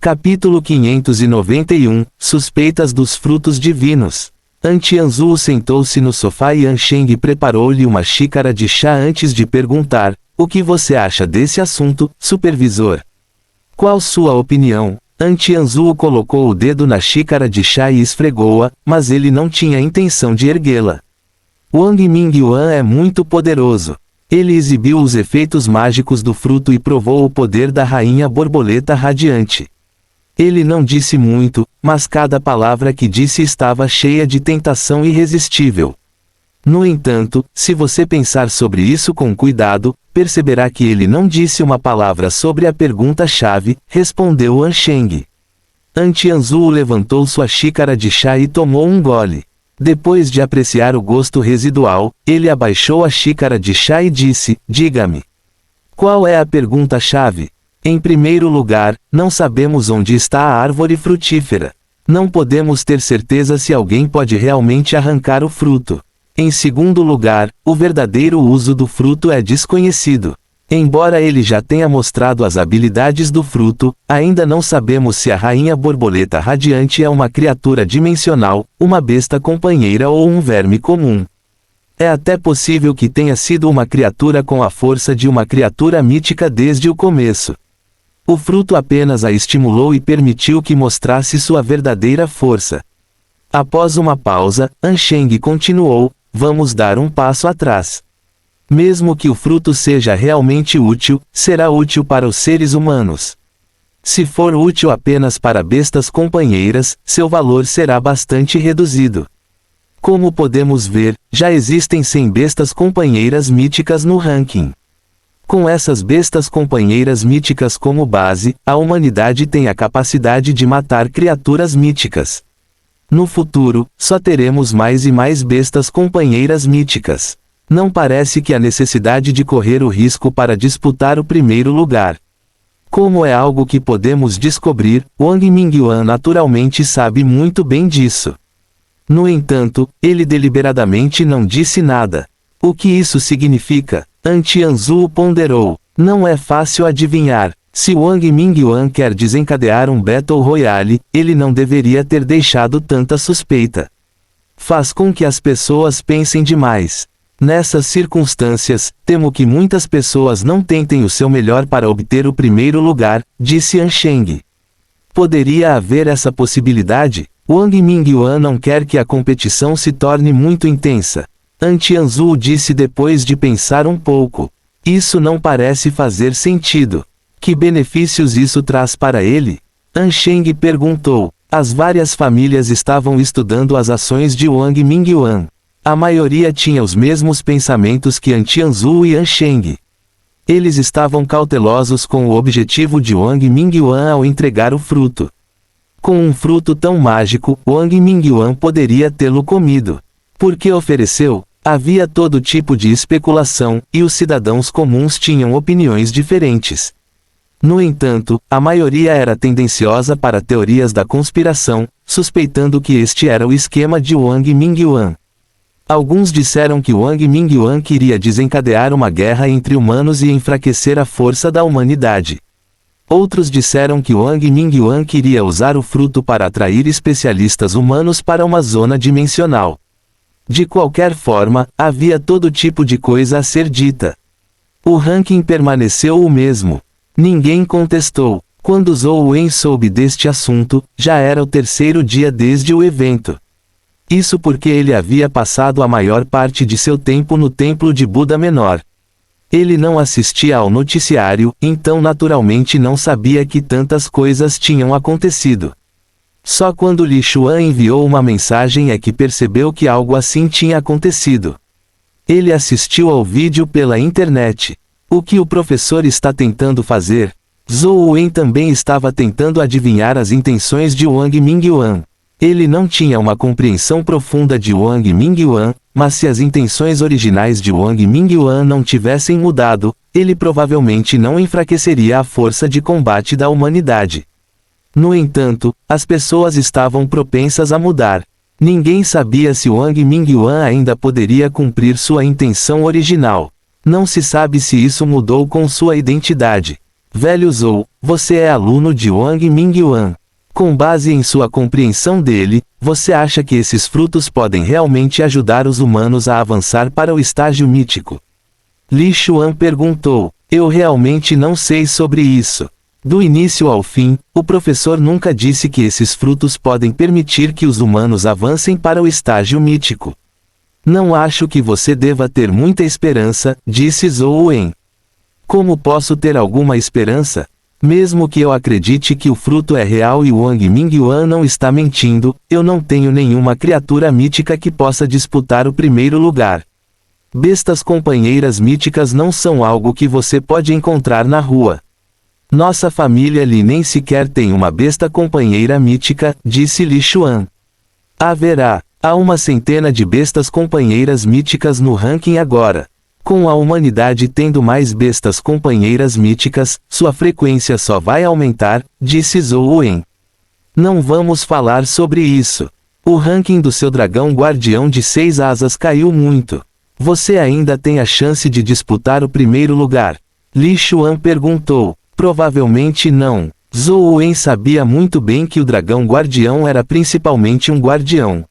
Capítulo 591, Suspeitas dos frutos divinos. Tianzhu sentou-se no sofá e Sheng preparou-lhe uma xícara de chá antes de perguntar: o que você acha desse assunto, supervisor? Qual sua opinião? Tianzhu colocou o dedo na xícara de chá e esfregou-a, mas ele não tinha intenção de erguê-la. Wang Mingyuan é muito poderoso. Ele exibiu os efeitos mágicos do fruto e provou o poder da rainha borboleta radiante. Ele não disse muito, mas cada palavra que disse estava cheia de tentação irresistível. No entanto, se você pensar sobre isso com cuidado, perceberá que ele não disse uma palavra sobre a pergunta-chave, respondeu Sheng. Tianzhu levantou sua xícara de chá e tomou um gole. Depois de apreciar o gosto residual, ele abaixou a xícara de chá e disse: diga-me. Qual é a pergunta-chave? Em primeiro lugar, não sabemos onde está a árvore frutífera. Não podemos ter certeza se alguém pode realmente arrancar o fruto. Em segundo lugar, o verdadeiro uso do fruto é desconhecido. Embora ele já tenha mostrado as habilidades do fruto, ainda não sabemos se a rainha borboleta radiante é uma criatura dimensional, uma besta companheira ou um verme comum. É até possível que tenha sido uma criatura com a força de uma criatura mítica desde o começo. O fruto apenas a estimulou e permitiu que mostrasse sua verdadeira força. Após uma pausa, Sheng continuou: vamos dar um passo atrás. Mesmo que o fruto seja realmente útil, será útil para os seres humanos. Se for útil apenas para bestas companheiras, seu valor será bastante reduzido. Como podemos ver, já existem 100 bestas companheiras míticas no ranking. Com essas bestas companheiras míticas como base, a humanidade tem a capacidade de matar criaturas míticas. No futuro, só teremos mais e mais bestas companheiras míticas. Não parece que há necessidade de correr o risco para disputar o primeiro lugar. Como é algo que podemos descobrir, Wang Mingyuan naturalmente sabe muito bem disso. No entanto, ele deliberadamente não disse nada. O que isso significa? Tianzhu ponderou. Não é fácil adivinhar. Se Wang Mingyuan quer desencadear um Battle Royale, ele não deveria ter deixado tanta suspeita. Faz com que as pessoas pensem demais. Nessas circunstâncias, temo que muitas pessoas não tentem o seu melhor para obter o primeiro lugar, disse Sheng. Poderia haver essa possibilidade? Wang Mingyuan não quer que a competição se torne muito intensa. Tianzhu disse depois de pensar um pouco. Isso não parece fazer sentido. Que benefícios isso traz para ele? Sheng perguntou. As várias famílias estavam estudando as ações de Wang Mingyuan. A maioria tinha os mesmos pensamentos que Tianzhu e Sheng. Eles estavam cautelosos com o objetivo de Wang Mingyuan ao entregar o fruto. Com um fruto tão mágico, Wang Mingyuan poderia tê-lo comido. Por que ofereceu? Havia todo tipo de especulação, e os cidadãos comuns tinham opiniões diferentes. No entanto, a maioria era tendenciosa para teorias da conspiração, suspeitando que este era o esquema de Wang Mingyuan. Alguns disseram que Wang Mingyuan queria desencadear uma guerra entre humanos e enfraquecer a força da humanidade. Outros disseram que Wang Mingyuan queria usar o fruto para atrair especialistas humanos para uma zona dimensional. De qualquer forma, havia todo tipo de coisa a ser dita. O ranking permaneceu o mesmo. Ninguém contestou. Quando Zhou Wen soube deste assunto, já era o terceiro dia desde o evento. Isso porque ele havia passado a maior parte de seu tempo no templo de Buda Menor. Ele não assistia ao noticiário, então naturalmente não sabia que tantas coisas tinham acontecido. Só quando Li Xuan enviou uma mensagem é que percebeu que algo assim tinha acontecido. Ele assistiu ao vídeo pela internet. O que o professor está tentando fazer? Zhou Wen também estava tentando adivinhar as intenções de Wang Mingyuan. Ele não tinha uma compreensão profunda de Wang Mingyuan, mas se as intenções originais de Wang Mingyuan não tivessem mudado, ele provavelmente não enfraqueceria a força de combate da humanidade. No entanto, as pessoas estavam propensas a mudar. Ninguém sabia se Wang Mingyuan ainda poderia cumprir sua intenção original. Não se sabe se isso mudou com sua identidade. Velho Zhou, você é aluno de Wang Mingyuan. Com base em sua compreensão dele, você acha que esses frutos podem realmente ajudar os humanos a avançar para o estágio mítico? Li Xuan perguntou. Eu realmente não sei sobre isso. Do início ao fim, o professor nunca disse que esses frutos podem permitir que os humanos avancem para o estágio mítico. Não acho que você deva ter muita esperança, disse Zhou Wen. Como posso ter alguma esperança? Mesmo que eu acredite que o fruto é real e Wang Mingyuan não está mentindo, eu não tenho nenhuma criatura mítica que possa disputar o primeiro lugar. Bestas companheiras míticas não são algo que você pode encontrar na rua. Nossa família Li nem sequer tem uma besta companheira mítica, disse Li Xuan. Há uma centena de bestas companheiras míticas no ranking agora. Com a humanidade tendo mais bestas companheiras míticas, sua frequência só vai aumentar, disse Zhou Wen. Não vamos falar sobre isso. O ranking do seu dragão guardião de 6 asas caiu muito. Você ainda tem a chance de disputar o primeiro lugar? Li Xuan perguntou. Provavelmente não. Zhou Wen sabia muito bem que o dragão guardião era principalmente um guardião.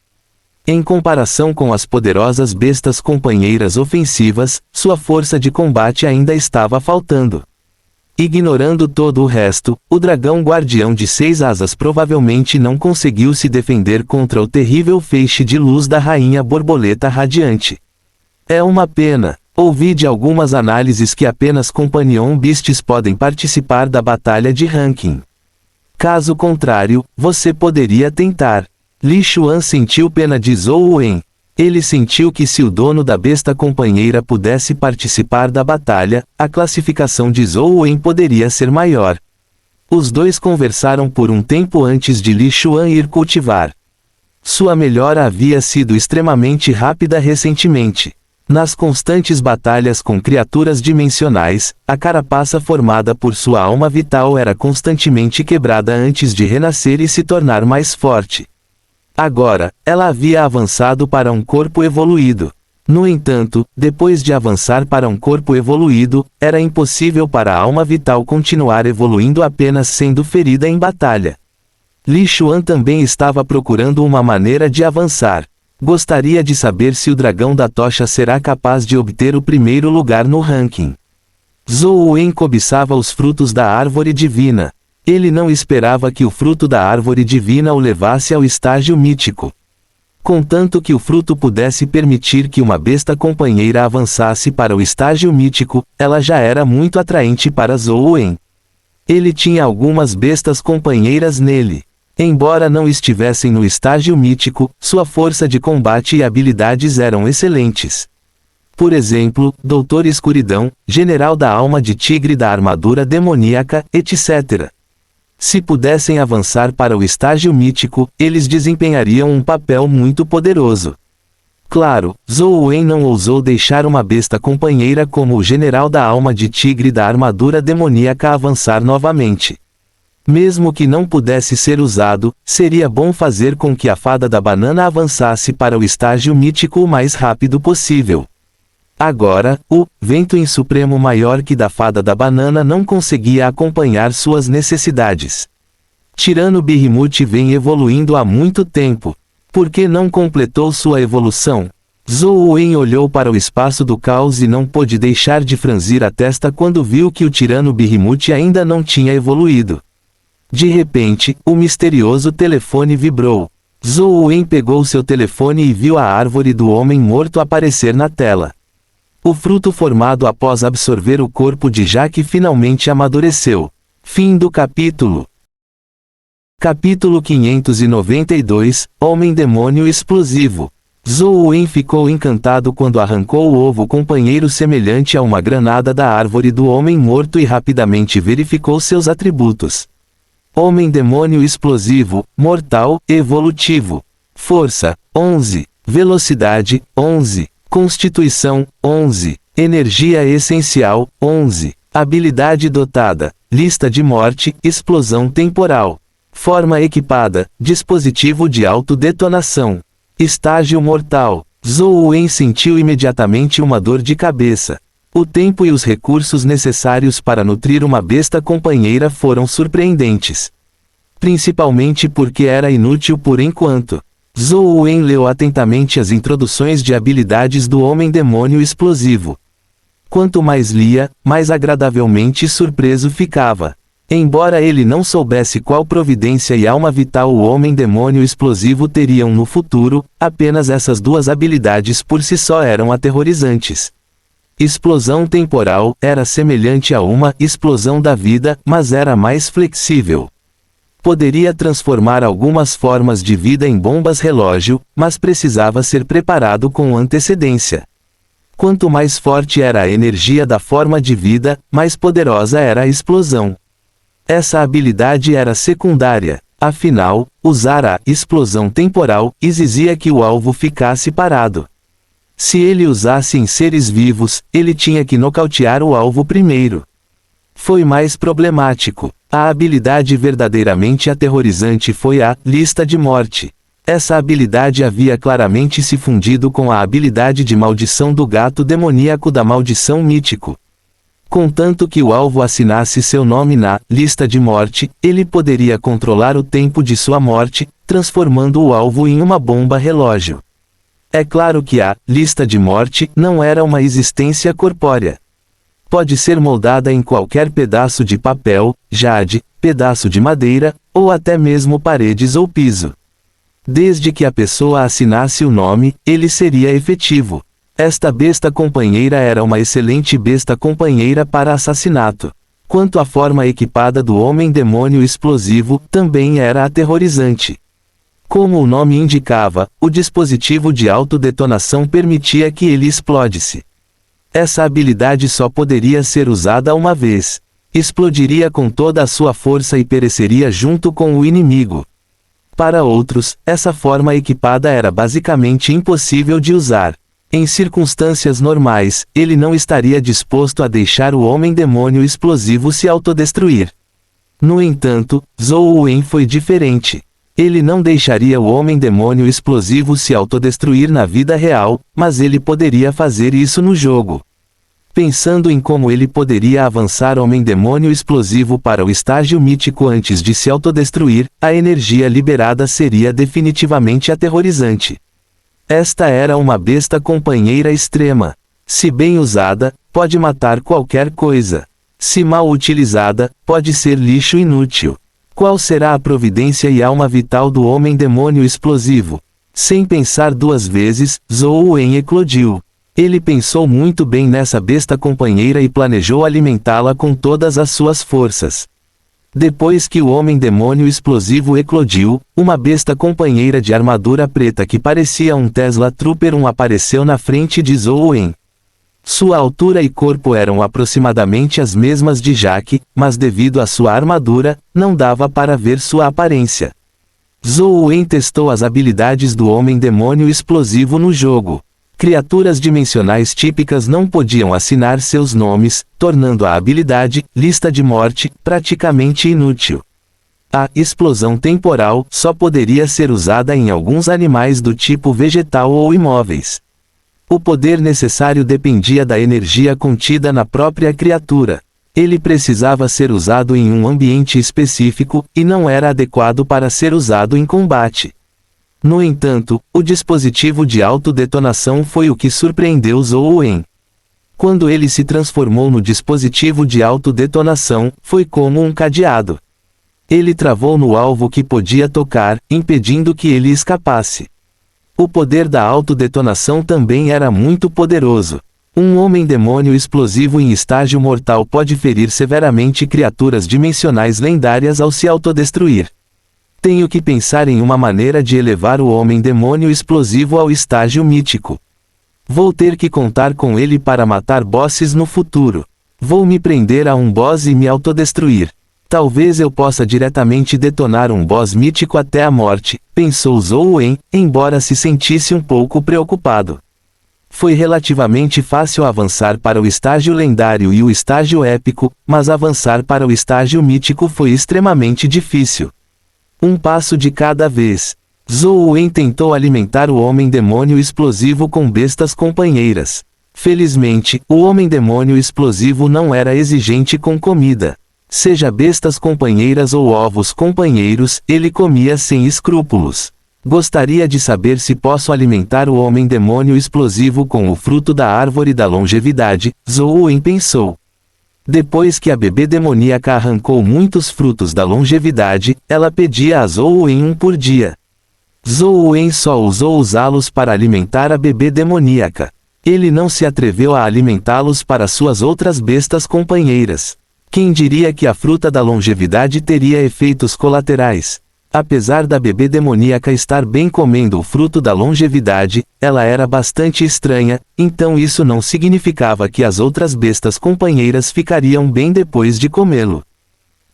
Em comparação com as poderosas bestas companheiras ofensivas, sua força de combate ainda estava faltando. Ignorando todo o resto, o dragão guardião de 6 asas provavelmente não conseguiu se defender contra o terrível feixe de luz da rainha borboleta radiante. É uma pena. Ouvi de algumas análises que apenas Companion Beasts podem participar da batalha de ranking. Caso contrário, você poderia tentar. Li Xuan sentiu pena de Zhou Wen. Ele sentiu que se o dono da besta companheira pudesse participar da batalha, a classificação de Zhou Wen poderia ser maior. Os dois conversaram por um tempo antes de Li Xuan ir cultivar. Sua melhora havia sido extremamente rápida recentemente. Nas constantes batalhas com criaturas dimensionais, a carapaça formada por sua alma vital era constantemente quebrada antes de renascer e se tornar mais forte. Agora, ela havia avançado para um corpo evoluído. No entanto, depois de avançar para um corpo evoluído, era impossível para a alma vital continuar evoluindo apenas sendo ferida em batalha. Li Xuan também estava procurando uma maneira de avançar. Gostaria de saber se o dragão da tocha será capaz de obter o primeiro lugar no ranking. Zhou Wen cobiçava os frutos da árvore divina. Ele não esperava que o fruto da árvore divina o levasse ao estágio mítico. Contanto que o fruto pudesse permitir que uma besta companheira avançasse para o estágio mítico, ela já era muito atraente para Zhou Wen. Ele tinha algumas bestas companheiras nele. Embora não estivessem no estágio mítico, sua força de combate e habilidades eram excelentes. Por exemplo, Doutor Escuridão, General da Alma de Tigre da Armadura Demoníaca, etc. Se pudessem avançar para o estágio mítico, eles desempenhariam um papel muito poderoso. Claro, Zhou Wen não ousou deixar uma besta companheira como o General da Alma de Tigre da Armadura Demoníaca avançar novamente. Mesmo que não pudesse ser usado, seria bom fazer com que a Fada da Banana avançasse para o estágio mítico o mais rápido possível. Agora, o Vento em Supremo maior que da Fada da Banana não conseguia acompanhar suas necessidades. Tirano Behemoth vem evoluindo há muito tempo. Por que não completou sua evolução? Zhou Wen olhou para o espaço do caos e não pôde deixar de franzir a testa quando viu que o Tirano Behemoth ainda não tinha evoluído. De repente, o misterioso telefone vibrou. Zhou Wen pegou seu telefone e viu a árvore do homem morto aparecer na tela. O fruto formado após absorver o corpo de Jaque finalmente amadureceu. Fim do capítulo. Capítulo 592, Homem-Demônio Explosivo. Zhou Wen ficou encantado quando arrancou o ovo companheiro semelhante a uma granada da árvore do homem morto e rapidamente verificou seus atributos. Homem-Demônio Explosivo, Mortal, Evolutivo. Força, 11. Velocidade, 11. Constituição, 11. Energia Essencial, 11. Habilidade dotada, Lista de Morte, Explosão Temporal. Forma equipada, Dispositivo de autodetonação. Estágio Mortal. Zhou Wen sentiu imediatamente uma dor de cabeça. O tempo e os recursos necessários para nutrir uma besta companheira foram surpreendentes. Principalmente porque era inútil por enquanto. Zhou Wen leu atentamente as introduções de habilidades do Homem-Demônio Explosivo. Quanto mais lia, mais agradavelmente surpreso ficava. Embora ele não soubesse qual providência e alma vital o Homem-Demônio Explosivo teriam no futuro, apenas essas duas habilidades por si só eram aterrorizantes. Explosão temporal era semelhante a uma explosão da vida, mas era mais flexível. Poderia transformar algumas formas de vida em bombas relógio, mas precisava ser preparado com antecedência. Quanto mais forte era a energia da forma de vida, mais poderosa era a explosão. Essa habilidade era secundária. Afinal, usar a explosão temporal exigia que o alvo ficasse parado. Se ele usasse em seres vivos, ele tinha que nocautear o alvo primeiro. Foi mais problemático. A habilidade verdadeiramente aterrorizante foi a lista de morte. Essa habilidade havia claramente se fundido com a habilidade de maldição do gato demoníaco da maldição mítico. Contanto que o alvo assinasse seu nome na lista de morte, ele poderia controlar o tempo de sua morte, transformando o alvo em uma bomba relógio. É claro que a lista de morte não era uma existência corpórea. Pode ser moldada em qualquer pedaço de papel, jade, pedaço de madeira, ou até mesmo paredes ou piso. Desde que a pessoa assinasse o nome, ele seria efetivo. Esta besta companheira era uma excelente besta companheira para assassinato. Quanto à forma equipada do Homem-Demônio Explosivo, também era aterrorizante. Como o nome indicava, o dispositivo de autodetonação permitia que ele explodisse. Essa habilidade só poderia ser usada uma vez. Explodiria com toda a sua força e pereceria junto com o inimigo. Para outros, essa forma equipada era basicamente impossível de usar. Em circunstâncias normais, ele não estaria disposto a deixar o Homem-Demônio Explosivo se autodestruir. No entanto, Zhou Wen foi diferente. Ele não deixaria o Homem-Demônio Explosivo se autodestruir na vida real, mas ele poderia fazer isso no jogo. Pensando em como ele poderia avançar Homem-Demônio Explosivo para o estágio mítico antes de se autodestruir, a energia liberada seria definitivamente aterrorizante. Esta era uma besta companheira extrema. Se bem usada, pode matar qualquer coisa. Se mal utilizada, pode ser lixo inútil. Qual será a providência e alma vital do Homem-Demônio Explosivo? Sem pensar duas vezes, Zhou Wen eclodiu. Ele pensou muito bem nessa besta companheira e planejou alimentá-la com todas as suas forças. Depois que o Homem-Demônio Explosivo eclodiu, uma besta companheira de armadura preta que parecia um Tesla Trooper 1 apareceu na frente de Zhou Wen. Sua altura e corpo eram aproximadamente as mesmas de Jaque, mas devido à sua armadura, não dava para ver sua aparência. Zhou Wen testou as habilidades do Homem-Demônio Explosivo no jogo. Criaturas dimensionais típicas não podiam assinar seus nomes, tornando a habilidade, lista de morte, praticamente inútil. A explosão temporal só poderia ser usada em alguns animais do tipo vegetal ou imóveis. O poder necessário dependia da energia contida na própria criatura. Ele precisava ser usado em um ambiente específico, e não era adequado para ser usado em combate. No entanto, o dispositivo de autodetonação foi o que surpreendeu Zhou Wen. Quando ele se transformou no dispositivo de autodetonação, foi como um cadeado. Ele travou no alvo que podia tocar, impedindo que ele escapasse. O poder da autodetonação também era muito poderoso. Um Homem-Demônio Explosivo em estágio mortal pode ferir severamente criaturas dimensionais lendárias ao se autodestruir. Tenho que pensar em uma maneira de elevar o Homem-Demônio Explosivo ao estágio mítico. Vou ter que contar com ele para matar bosses no futuro. Vou me prender a um boss e me autodestruir. Talvez eu possa diretamente detonar um boss mítico até a morte, pensou Zhou Wen, embora se sentisse um pouco preocupado. Foi relativamente fácil avançar para o estágio lendário e o estágio épico, mas avançar para o estágio mítico foi extremamente difícil. Um passo de cada vez. Zhou Wen tentou alimentar o Homem-Demônio Explosivo com bestas companheiras. Felizmente, o homem-demônio explosivo não era exigente com comida. Seja bestas companheiras ou ovos companheiros, ele comia sem escrúpulos. Gostaria de saber se posso alimentar o homem-demônio explosivo com o fruto da árvore da longevidade, Zhou Wen pensou. Depois que a bebê demoníaca arrancou muitos frutos da longevidade, ela pedia a Zhou Wen um por dia. Zhou Wen só ousou usá-los para alimentar a bebê demoníaca. Ele não se atreveu a alimentá-los para suas outras bestas companheiras. Quem diria que a fruta da longevidade teria efeitos colaterais? Apesar da bebê demoníaca estar bem comendo o fruto da longevidade, ela era bastante estranha, então isso não significava que as outras bestas companheiras ficariam bem depois de comê-lo.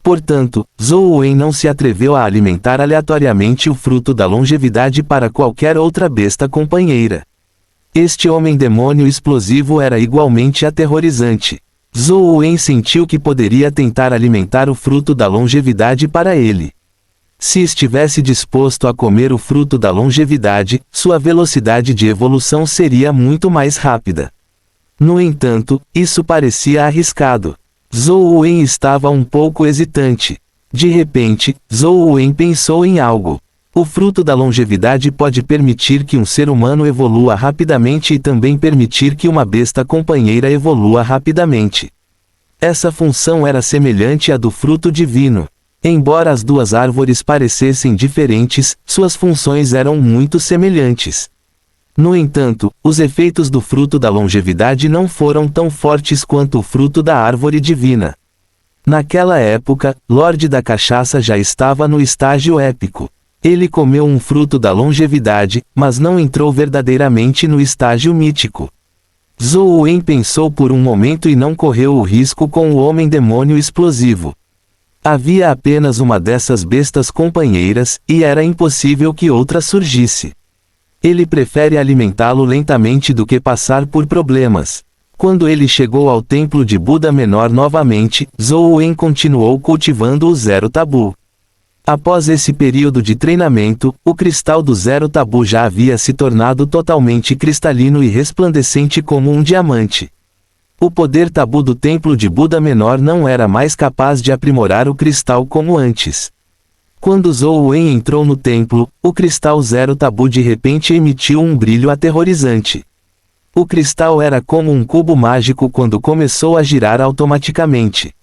Portanto, Zhou Wen não se atreveu a alimentar aleatoriamente o fruto da longevidade para qualquer outra besta companheira. Este homem-demônio explosivo era igualmente aterrorizante. Zhou Wen sentiu que poderia tentar alimentar o fruto da longevidade para ele. Se estivesse disposto a comer o fruto da longevidade, sua velocidade de evolução seria muito mais rápida. No entanto, isso parecia arriscado. Zhou Wen estava um pouco hesitante. De repente, Zhou Wen pensou em algo. O fruto da longevidade pode permitir que um ser humano evolua rapidamente e também permitir que uma besta companheira evolua rapidamente. Essa função era semelhante à do fruto divino. Embora as duas árvores parecessem diferentes, suas funções eram muito semelhantes. No entanto, os efeitos do fruto da longevidade não foram tão fortes quanto o fruto da árvore divina. Naquela época, Lorde da Cachaça já estava no estágio épico. Ele comeu um fruto da longevidade, mas não entrou verdadeiramente no estágio mítico. Zhou Wen pensou por um momento e não correu o risco com o homem-demônio explosivo. Havia apenas uma dessas bestas companheiras, e era impossível que outra surgisse. Ele prefere alimentá-lo lentamente do que passar por problemas. Quando ele chegou ao templo de Buda Menor novamente, Zhou Wen continuou cultivando o Zero Tabu. Após esse período de treinamento, o cristal do Zero Tabu já havia se tornado totalmente cristalino e resplandecente como um diamante. O poder tabu do templo de Buda Menor não era mais capaz de aprimorar o cristal como antes. Quando Zhou Wen entrou no templo, o cristal Zero Tabu de repente emitiu um brilho aterrorizante. O cristal era como um cubo mágico quando começou a girar automaticamente.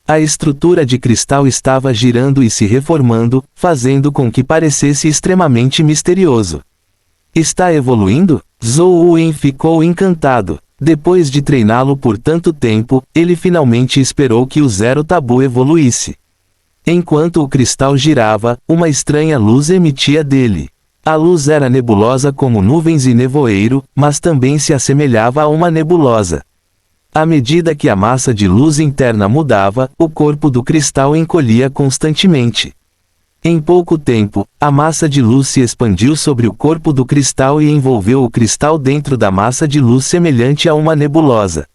A estrutura de cristal estava girando e se reformando, fazendo com que parecesse extremamente misterioso. Está evoluindo? Zhou Wen ficou encantado. Depois de treiná-lo por tanto tempo, ele finalmente esperou que o Zero Tabu evoluísse. Enquanto o cristal girava, uma estranha luz emitia dele. A luz era nebulosa como nuvens e nevoeiro, mas também se assemelhava a uma nebulosa. À medida que a massa de luz interna mudava, o corpo do cristal encolhia constantemente. Em pouco tempo, a massa de luz se expandiu sobre o corpo do cristal e envolveu o cristal dentro da massa de luz semelhante a uma nebulosa.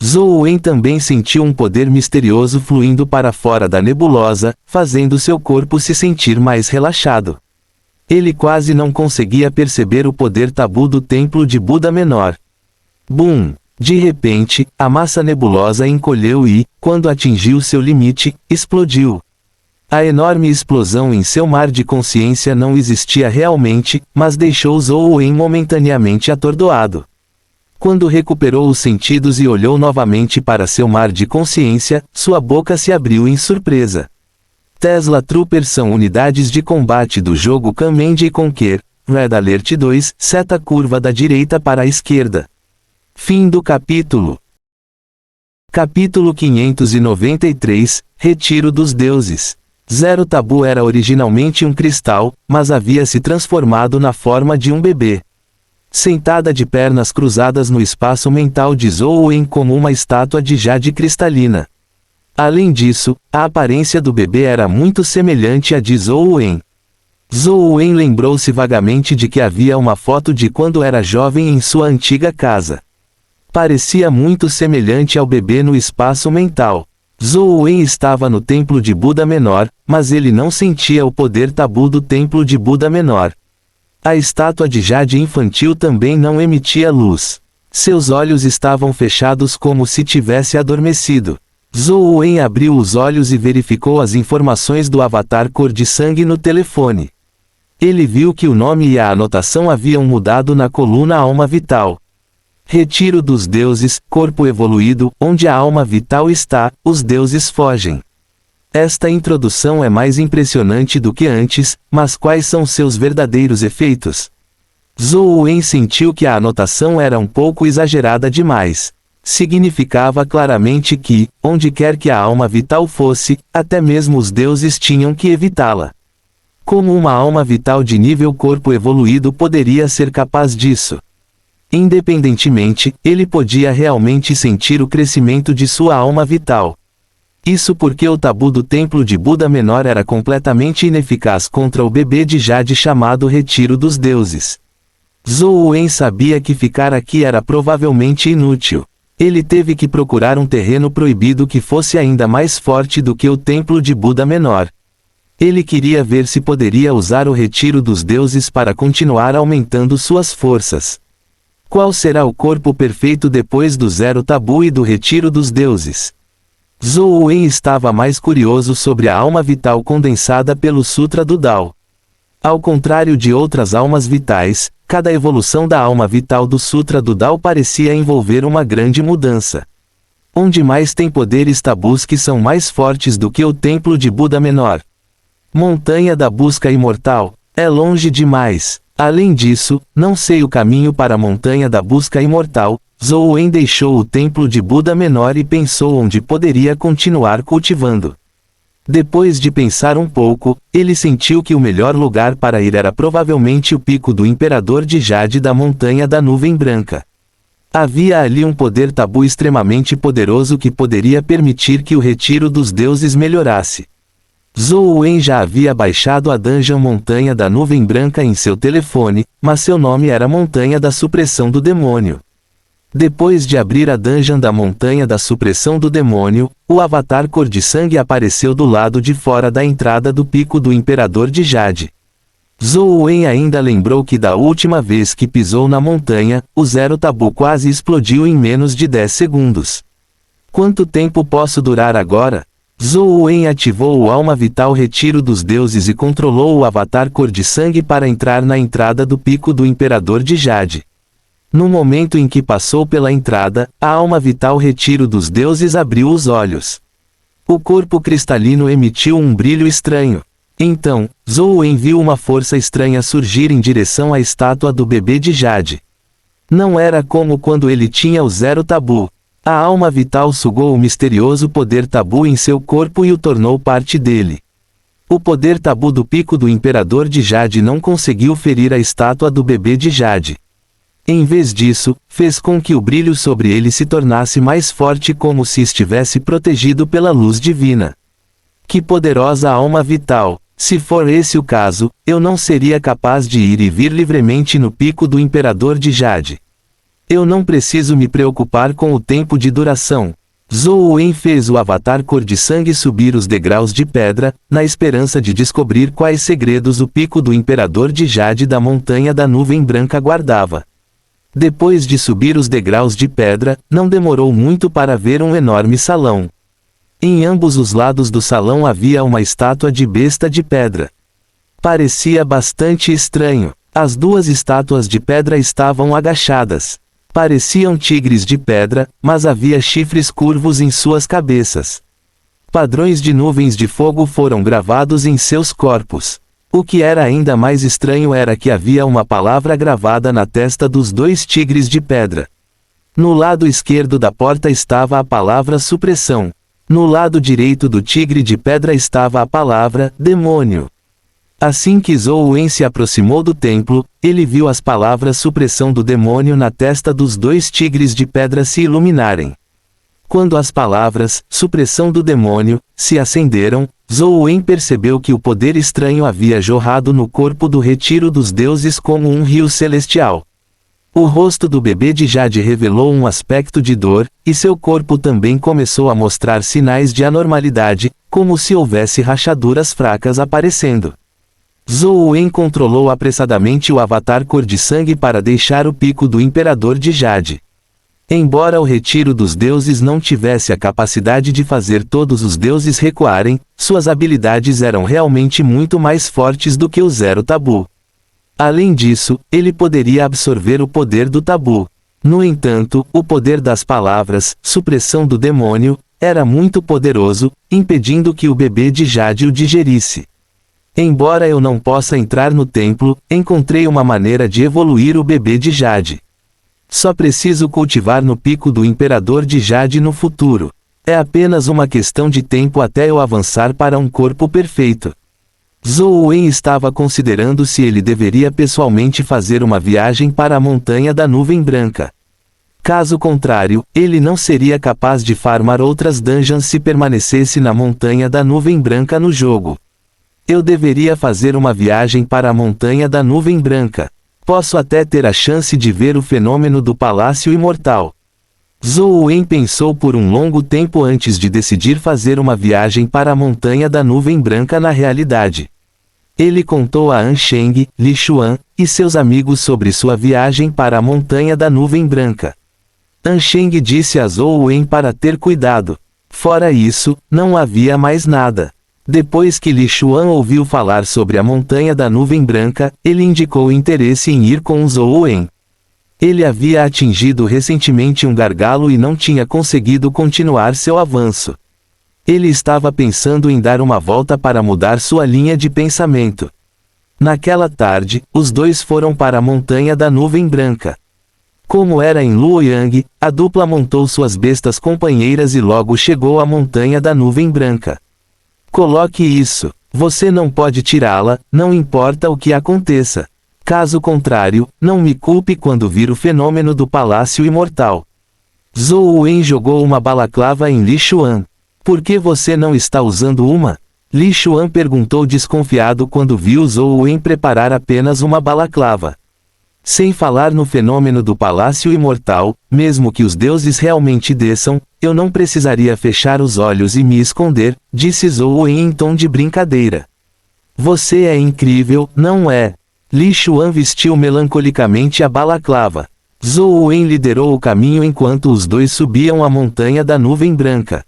Zhou Wen também sentiu um poder misterioso fluindo para fora da nebulosa, fazendo seu corpo se sentir mais relaxado. Ele quase não conseguia perceber o poder tabu do templo de Buda Menor. Bum! De repente, a massa nebulosa encolheu e, quando atingiu seu limite, explodiu. A enorme explosão em seu mar de consciência não existia realmente, mas deixou Zhou Wen momentaneamente atordoado. Quando recuperou os sentidos e olhou novamente para seu mar de consciência, sua boca se abriu em surpresa. Tesla Troopers são unidades de combate do jogo Command & Conquer, Red Alert 2, seta curva da direita para a esquerda. Fim do capítulo. Capítulo 593, Retiro dos Deuses. Zero Tabu era originalmente um cristal, mas havia se transformado na forma de um bebê. Sentada de pernas cruzadas no espaço mental de Zhou Wen como uma estátua de jade cristalina. Além disso, a aparência do bebê era muito semelhante à de Zhou Wen. Zhou Wen lembrou-se vagamente de que havia uma foto de quando era jovem em sua antiga casa. Parecia muito semelhante ao bebê no espaço mental. Zhou Wen estava no templo de Buda Menor, mas ele não sentia o poder tabu do templo de Buda Menor. A estátua de jade infantil também não emitia luz. Seus olhos estavam fechados como se tivesse adormecido. Zhou Wen abriu os olhos e verificou as informações do avatar cor de sangue no telefone. Ele viu que o nome e a anotação haviam mudado na coluna Alma Vital. Retiro dos deuses, corpo evoluído, onde a alma vital está, os deuses fogem. Esta introdução é mais impressionante do que antes, mas quais são seus verdadeiros efeitos? Zhou Wen sentiu que a anotação era um pouco exagerada demais. Significava claramente que, onde quer que a alma vital fosse, até mesmo os deuses tinham que evitá-la. Como uma alma vital de nível corpo evoluído poderia ser capaz disso? Independentemente, ele podia realmente sentir o crescimento de sua alma vital. Isso porque o tabu do templo de Buda menor era completamente ineficaz contra o bebê de Jade chamado Retiro dos Deuses. Zhou Wen sabia que ficar aqui era provavelmente inútil. Ele teve que procurar um terreno proibido que fosse ainda mais forte do que o templo de Buda menor. Ele queria ver se poderia usar o retiro dos deuses para continuar aumentando suas forças. Qual será o corpo perfeito depois do zero tabu e do retiro dos deuses? Zhou Wen estava mais curioso sobre a alma vital condensada pelo Sutra do Dao. Ao contrário de outras almas vitais, cada evolução da alma vital do Sutra do Dao parecia envolver uma grande mudança. Onde mais tem poderes tabus que são mais fortes do que o templo de Buda menor. Montanha da busca imortal, é longe demais. Além disso, não sei o caminho para a montanha da busca imortal. Zhou Wen deixou o templo de Buda menor e pensou onde poderia continuar cultivando. Depois de pensar um pouco, ele sentiu que o melhor lugar para ir era provavelmente o pico do Imperador de Jade da Montanha da Nuvem Branca. Havia ali um poder tabu extremamente poderoso que poderia permitir que o retiro dos deuses melhorasse. Zhou Wen já havia baixado a Dungeon Montanha da Nuvem Branca em seu telefone, mas seu nome era Montanha da Supressão do Demônio. Depois de abrir a dungeon da Montanha da Supressão do Demônio, o avatar cor de sangue apareceu do lado de fora da entrada do pico do Imperador de Jade. Zhou Wen ainda lembrou que da última vez que pisou na montanha, o zero tabu quase explodiu em menos de 10 segundos. Quanto tempo posso durar agora? Zhou Wen ativou o Alma Vital Retiro dos Deuses e controlou o avatar cor de sangue para entrar na entrada do pico do Imperador de Jade. No momento em que passou pela entrada, a alma vital Retiro dos Deuses abriu os olhos. O corpo cristalino emitiu um brilho estranho. Então, Zhou Wen viu uma força estranha surgir em direção à estátua do bebê de Jade. Não era como quando ele tinha o zero tabu. A alma vital sugou o misterioso poder tabu em seu corpo e o tornou parte dele. O poder tabu do pico do Imperador de Jade não conseguiu ferir a estátua do bebê de Jade. Em vez disso, fez com que o brilho sobre ele se tornasse mais forte como se estivesse protegido pela luz divina. Que poderosa alma vital! Se for esse o caso, eu não seria capaz de ir e vir livremente no pico do Imperador de Jade. Eu não preciso me preocupar com o tempo de duração. Zhou Wen fez o avatar cor de sangue subir os degraus de pedra, na esperança de descobrir quais segredos o pico do Imperador de Jade da Montanha da Nuvem Branca guardava. Depois de subir os degraus de pedra, não demorou muito para ver um enorme salão. Em ambos os lados do salão havia uma estátua de besta de pedra. Parecia bastante estranho. As duas estátuas de pedra estavam agachadas. Pareciam tigres de pedra, mas havia chifres curvos em suas cabeças. Padrões de nuvens de fogo foram gravados em seus corpos. O que era ainda mais estranho era que havia uma palavra gravada na testa dos dois tigres de pedra. No lado esquerdo da porta estava a palavra supressão. No lado direito do tigre de pedra estava a palavra demônio. Assim que Zhou Wen se aproximou do templo, ele viu as palavras supressão do demônio na testa dos dois tigres de pedra se iluminarem. Quando as palavras supressão do demônio se acenderam, Zhou Wen percebeu que o poder estranho havia jorrado no corpo do Retiro dos Deuses como um rio celestial. O rosto do bebê de Jade revelou um aspecto de dor, e seu corpo também começou a mostrar sinais de anormalidade, como se houvesse rachaduras fracas aparecendo. Zhou Wen controlou apressadamente o avatar cor de sangue para deixar o pico do Imperador de Jade. Embora o retiro dos deuses não tivesse a capacidade de fazer todos os deuses recuarem, suas habilidades eram realmente muito mais fortes do que o Zero Tabu. Além disso, ele poderia absorver o poder do tabu. No entanto, o poder das palavras, supressão do demônio, era muito poderoso, impedindo que o bebê de Jade o digerisse. Embora eu não possa entrar no templo, encontrei uma maneira de evoluir o bebê de Jade. Só preciso cultivar no pico do Imperador de Jade no futuro. É apenas uma questão de tempo até eu avançar para um corpo perfeito. Zhou Wen estava considerando se ele deveria pessoalmente fazer uma viagem para a Montanha da Nuvem Branca. Caso contrário, ele não seria capaz de farmar outras dungeons se permanecesse na Montanha da Nuvem Branca no jogo. Eu deveria fazer uma viagem para a Montanha da Nuvem Branca. Posso até ter a chance de ver o fenômeno do Palácio Imortal. Zhou Wen pensou por um longo tempo antes de decidir fazer uma viagem para a Montanha da Nuvem Branca na realidade. Ele contou a An Sheng, Li Xuan, e seus amigos sobre sua viagem para a Montanha da Nuvem Branca. An Sheng disse a Zhou Wen para ter cuidado. Fora isso, não havia mais nada. Depois que Li Xuan ouviu falar sobre a Montanha da Nuvem Branca, ele indicou interesse em ir com Zhou Wen. Ele havia atingido recentemente um gargalo e não tinha conseguido continuar seu avanço. Ele estava pensando em dar uma volta para mudar sua linha de pensamento. Naquela tarde, os dois foram para a Montanha da Nuvem Branca. Como era em Luoyang, a dupla montou suas bestas companheiras e logo chegou à Montanha da Nuvem Branca. Coloque isso. Você não pode tirá-la, não importa o que aconteça. Caso contrário, não me culpe quando vir o fenômeno do Palácio Imortal. Zhou Wen jogou uma balaclava em Li Xuan. Por que você não está usando uma? Li Xuan perguntou desconfiado quando viu Zhou Wen preparar apenas uma balaclava. Sem falar no fenômeno do Palácio Imortal, mesmo que os deuses realmente desçam, eu não precisaria fechar os olhos e me esconder, disse Zhou Wen em tom de brincadeira. Você é incrível, não é? Li Xuan vestiu melancolicamente a balaclava. Zhou Wen liderou o caminho enquanto os dois subiam a Montanha da Nuvem Branca.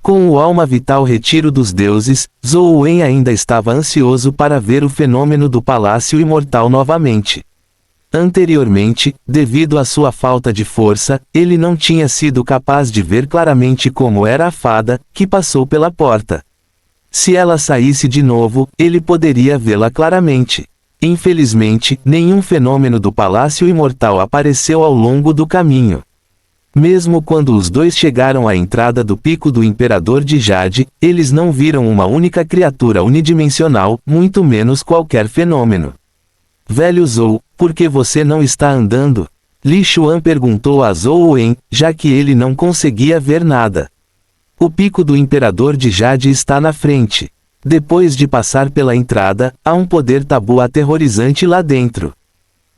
Com o alma vital retiro dos deuses, Zhou Wen ainda estava ansioso para ver o fenômeno do Palácio Imortal novamente. Anteriormente, devido à sua falta de força, ele não tinha sido capaz de ver claramente como era a fada, que passou pela porta. Se ela saísse de novo, ele poderia vê-la claramente. Infelizmente, nenhum fenômeno do Palácio Imortal apareceu ao longo do caminho. Mesmo quando os dois chegaram à entrada do pico do Imperador de Jade, eles não viram uma única criatura unidimensional, muito menos qualquer fenômeno. Velho Zhou, por que você não está andando? Li Xuan perguntou a Zhou Wen, já que ele não conseguia ver nada. O pico do Imperador de Jade está na frente. Depois de passar pela entrada, há um poder tabu aterrorizante lá dentro.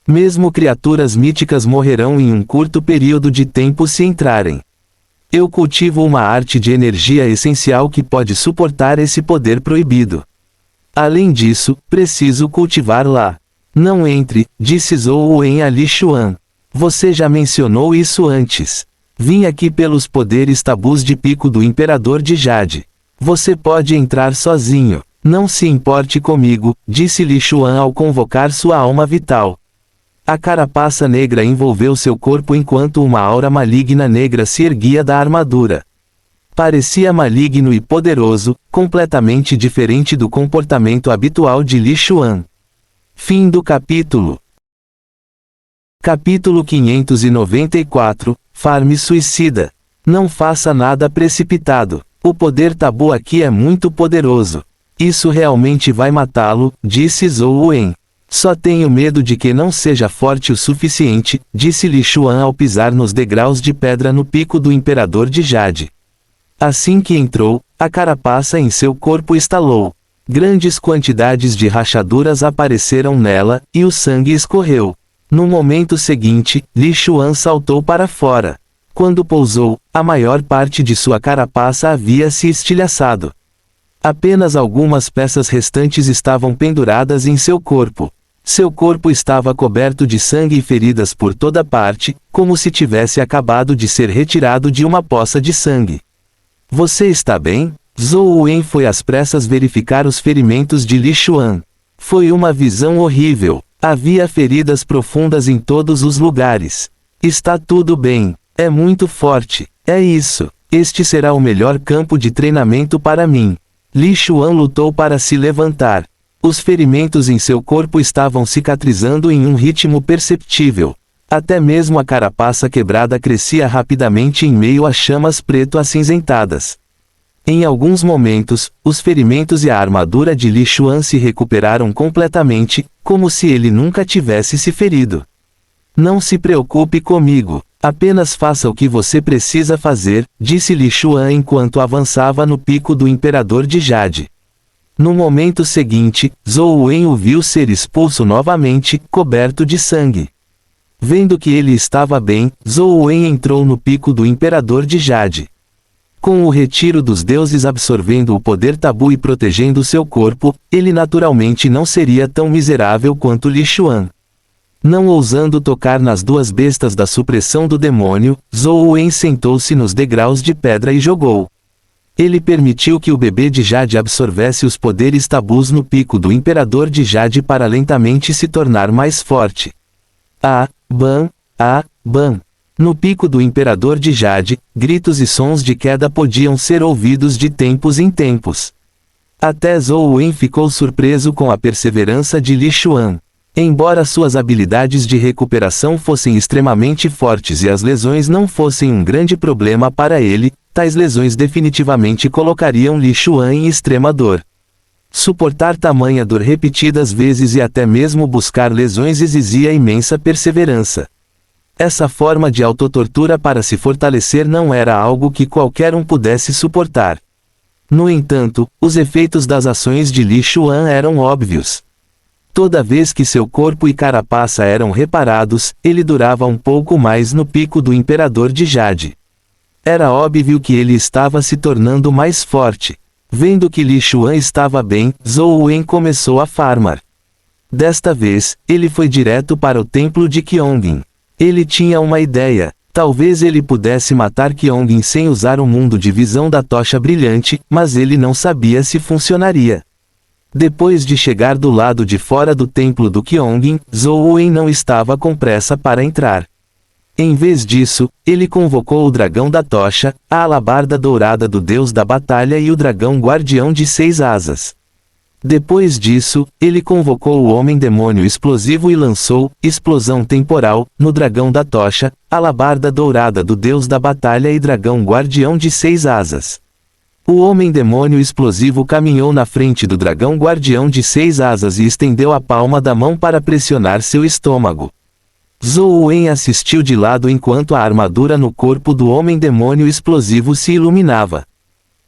Mesmo criaturas míticas morrerão em um curto período de tempo se entrarem. Eu cultivo uma arte de energia essencial que pode suportar esse poder proibido. Além disso, preciso cultivar lá. Não entre, disse Zhou Wen a Li Xuan. Você já mencionou isso antes. Vim aqui pelos poderes tabus de pico do Imperador de Jade. Você pode entrar sozinho. Não se importe comigo, disse Li Xuan ao convocar sua alma vital. A carapaça negra envolveu seu corpo enquanto uma aura maligna negra se erguia da armadura. Parecia maligno e poderoso, completamente diferente do comportamento habitual de Li Xuan. Fim do capítulo. Capítulo 594, Farm Suicida. Não faça nada precipitado. O poder tabu aqui é muito poderoso. Isso realmente vai matá-lo, disse Zhou Wen. Só tenho medo de que não seja forte o suficiente, disse Li Xuan ao pisar nos degraus de pedra no pico do Imperador de Jade. Assim que entrou, a carapaça em seu corpo estalou. Grandes quantidades de rachaduras apareceram nela, e o sangue escorreu. No momento seguinte, Li Xuan saltou para fora. Quando pousou, a maior parte de sua carapaça havia se estilhaçado. Apenas algumas peças restantes estavam penduradas em seu corpo. Seu corpo estava coberto de sangue e feridas por toda parte, como se tivesse acabado de ser retirado de uma poça de sangue. Você está bem? Zhou Wen foi às pressas verificar os ferimentos de Li Xuan. Foi uma visão horrível. Havia feridas profundas em todos os lugares. Está tudo bem. É muito forte. É isso. Este será o melhor campo de treinamento para mim. Li Xuan lutou para se levantar. Os ferimentos em seu corpo estavam cicatrizando em um ritmo perceptível. Até mesmo a carapaça quebrada crescia rapidamente em meio a chamas preto-acinzentadas. Em alguns momentos, os ferimentos e a armadura de Li Xuan se recuperaram completamente, como se ele nunca tivesse se ferido. Não se preocupe comigo, apenas faça o que você precisa fazer, disse Li Xuan enquanto avançava no pico do Imperador de Jade. No momento seguinte, Zhou Wen o viu ser expulso novamente, coberto de sangue. Vendo que ele estava bem, Zhou Wen entrou no pico do Imperador de Jade. Com o retiro dos deuses absorvendo o poder tabu e protegendo seu corpo, ele naturalmente não seria tão miserável quanto Li Xuan. Não ousando tocar nas duas bestas da supressão do demônio, Zhou Wen sentou-se nos degraus de pedra e jogou. Ele permitiu que o bebê de Jade absorvesse os poderes tabus no pico do Imperador de Jade para lentamente se tornar mais forte. Ban! No pico do Imperador de Jade, gritos e sons de queda podiam ser ouvidos de tempos em tempos. Até Zhou Wen ficou surpreso com a perseverança de Li Xuan. Embora suas habilidades de recuperação fossem extremamente fortes e as lesões não fossem um grande problema para ele, tais lesões definitivamente colocariam Li Xuan em extrema dor. Suportar tamanha dor repetidas vezes e até mesmo buscar lesões exigia imensa perseverança. Essa forma de autotortura para se fortalecer não era algo que qualquer um pudesse suportar. No entanto, os efeitos das ações de Li Xuan eram óbvios. Toda vez que seu corpo e carapaça eram reparados, ele durava um pouco mais no pico do Imperador de Jade. Era óbvio que ele estava se tornando mais forte. Vendo que Li Xuan estava bem, Zhou Wen começou a farmar. Desta vez, ele foi direto para o templo de Qiongjin. Ele tinha uma ideia. Talvez ele pudesse matar Qiongjin sem usar o mundo de visão da tocha brilhante, mas ele não sabia se funcionaria. Depois de chegar do lado de fora do templo do Qiongjin, Zhou Wen não estava com pressa para entrar. Em vez disso, ele convocou o dragão da tocha, a alabarda dourada do deus da batalha e o dragão guardião de 6 asas. Depois disso, ele convocou o homem-demônio explosivo e lançou, explosão temporal, no dragão da tocha, alabarda dourada do deus da batalha e dragão guardião de 6 asas. O homem-demônio explosivo caminhou na frente do dragão guardião de 6 asas e estendeu a palma da mão para pressionar seu estômago. Zhou Wen assistiu de lado enquanto a armadura no corpo do homem-demônio explosivo se iluminava.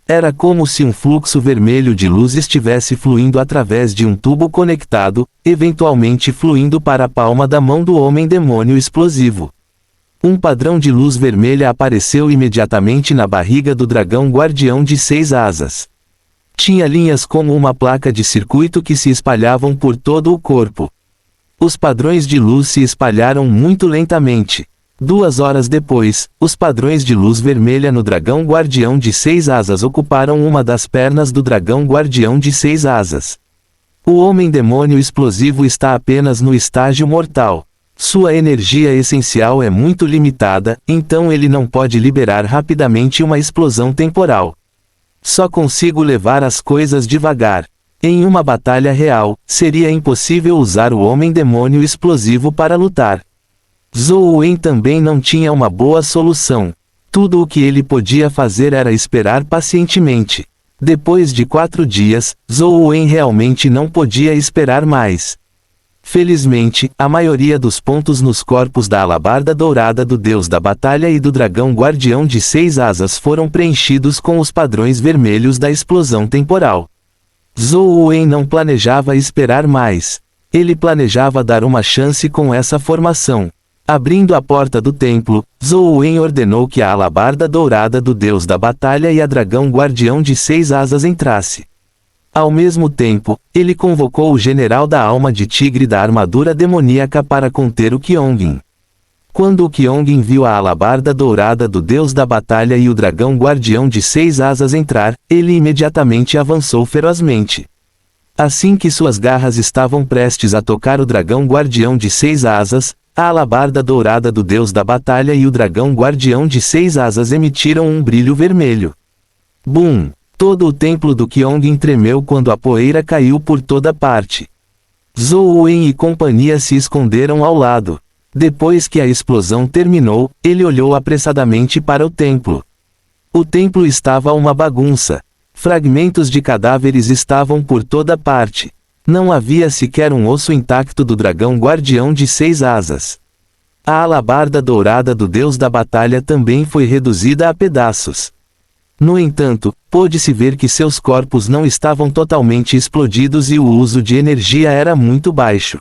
Era como se um fluxo vermelho de luz estivesse fluindo através de um tubo conectado, eventualmente fluindo para a palma da mão do homem-demônio explosivo. Um padrão de luz vermelha apareceu imediatamente na barriga do dragão guardião de 6 asas. Tinha linhas como uma placa de circuito que se espalhavam por todo o corpo. Os padrões de luz se espalharam muito lentamente. 2 horas depois, os padrões de luz vermelha no dragão guardião de 6 asas ocuparam uma das pernas do dragão guardião de 6 asas. O homem-demônio explosivo está apenas no estágio mortal. Sua energia essencial é muito limitada, então ele não pode liberar rapidamente uma explosão temporal. Só consigo levar as coisas devagar. Em uma batalha real, seria impossível usar o homem-demônio explosivo para lutar. Zhou Wen também não tinha uma boa solução. Tudo o que ele podia fazer era esperar pacientemente. Depois de 4 dias, Zhou Wen realmente não podia esperar mais. Felizmente, a maioria dos pontos nos corpos da alabarda dourada do deus da batalha e do dragão guardião de 6 asas foram preenchidos com os padrões vermelhos da explosão temporal. Zhou Wen não planejava esperar mais. Ele planejava dar uma chance com essa formação. Abrindo a porta do templo, Zhou Wen ordenou que a alabarda dourada do deus da batalha e a dragão guardião de 6 asas entrasse. Ao mesmo tempo, ele convocou o general da alma de tigre da armadura demoníaca para conter o Kyongin. Quando o Kyongin viu a alabarda dourada do deus da batalha e o dragão guardião de 6 asas entrar, ele imediatamente avançou ferozmente. Assim que suas garras estavam prestes a tocar o dragão guardião de 6 asas, a alabarda dourada do deus da batalha e o dragão guardião de 6 asas emitiram um brilho vermelho. Bum! Todo o templo do Kyongin tremeu quando a poeira caiu por toda parte. Zhou Wen e companhia se esconderam ao lado. Depois que a explosão terminou, ele olhou apressadamente para o templo. O templo estava uma bagunça. Fragmentos de cadáveres estavam por toda parte. Não havia sequer um osso intacto do dragão guardião de 6 asas. A alabarda dourada do deus da batalha também foi reduzida a pedaços. No entanto, pôde-se ver que seus corpos não estavam totalmente explodidos e o uso de energia era muito baixo.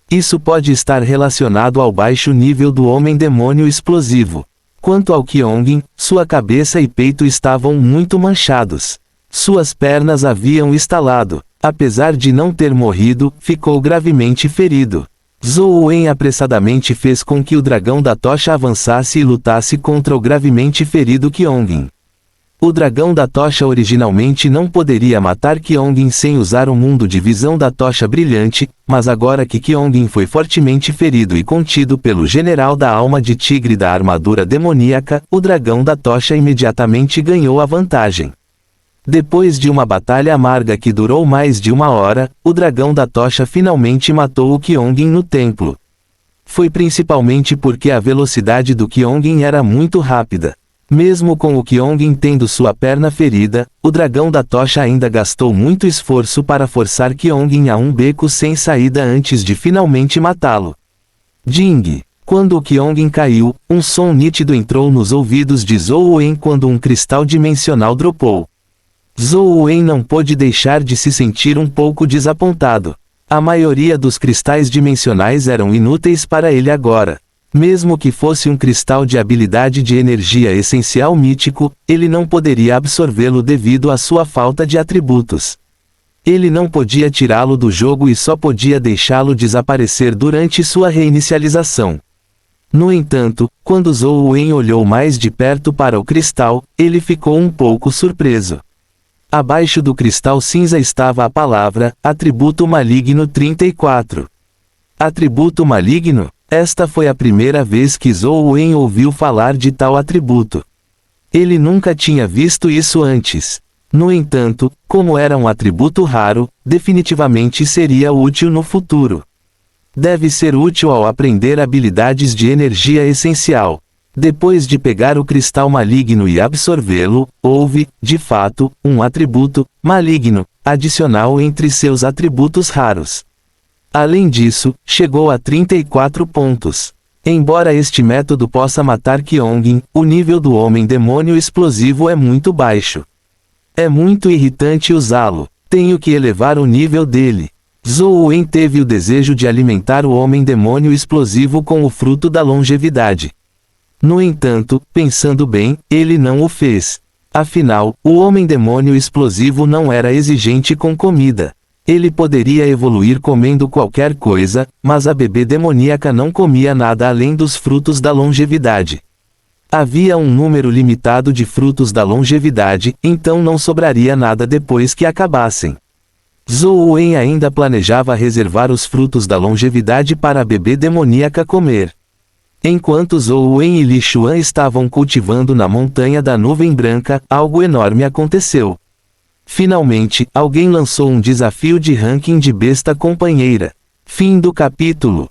Isso pode estar relacionado ao baixo nível do homem-demônio explosivo. Quanto ao Kyongin, sua cabeça e peito estavam muito manchados. Suas pernas haviam estalado. Apesar de não ter morrido, ficou gravemente ferido. Zhou Wen apressadamente fez com que o dragão da tocha avançasse e lutasse contra o gravemente ferido Kyongin. O dragão da tocha originalmente não poderia matar Kyongin sem usar o mundo de visão da tocha brilhante, mas agora que Kyongin foi fortemente ferido e contido pelo general da alma de tigre da armadura demoníaca, o dragão da tocha imediatamente ganhou a vantagem. Depois de uma batalha amarga que durou mais de 1 hora, o dragão da tocha finalmente matou o Kyongin no templo. Foi principalmente porque a velocidade do Kyongin era muito rápida. Mesmo com o Kyongin tendo sua perna ferida, o dragão da tocha ainda gastou muito esforço para forçar Kyongin a um beco sem saída antes de finalmente matá-lo. Ding! Quando o Kyongin caiu, um som nítido entrou nos ouvidos de Zhou Wen quando um cristal dimensional dropou. Zhou Wen não pôde deixar de se sentir um pouco desapontado. A maioria dos cristais dimensionais eram inúteis para ele agora. Mesmo que fosse um cristal de habilidade de energia essencial mítico, ele não poderia absorvê-lo devido à sua falta de atributos. Ele não podia tirá-lo do jogo e só podia deixá-lo desaparecer durante sua reinicialização. No entanto, quando Zhou Wen olhou mais de perto para o cristal, ele ficou um pouco surpreso. Abaixo do cristal cinza estava a palavra, Atributo Maligno 34. Atributo Maligno? Esta foi a primeira vez que Zhou Wen ouviu falar de tal atributo. Ele nunca tinha visto isso antes. No entanto, como era um atributo raro, definitivamente seria útil no futuro. Deve ser útil ao aprender habilidades de energia essencial. Depois de pegar o cristal maligno e absorvê-lo, houve, de fato, um atributo, maligno, adicional entre seus atributos raros. Além disso, chegou a 34 pontos. Embora este método possa matar Kyongin, o nível do homem-demônio explosivo é muito baixo. É muito irritante usá-lo. Tenho que elevar o nível dele. Zhou Wen teve o desejo de alimentar o homem-demônio explosivo com o fruto da longevidade. No entanto, pensando bem, ele não o fez. Afinal, o homem-demônio explosivo não era exigente com comida. Ele poderia evoluir comendo qualquer coisa, mas a bebê demoníaca não comia nada além dos frutos da longevidade. Havia um número limitado de frutos da longevidade, então não sobraria nada depois que acabassem. Zhou Wen ainda planejava reservar os frutos da longevidade para a bebê demoníaca comer. Enquanto Zhou Wen e Li Xuan estavam cultivando na montanha da nuvem branca, algo enorme aconteceu. Finalmente, alguém lançou um desafio de ranking de besta companheira. Fim do capítulo.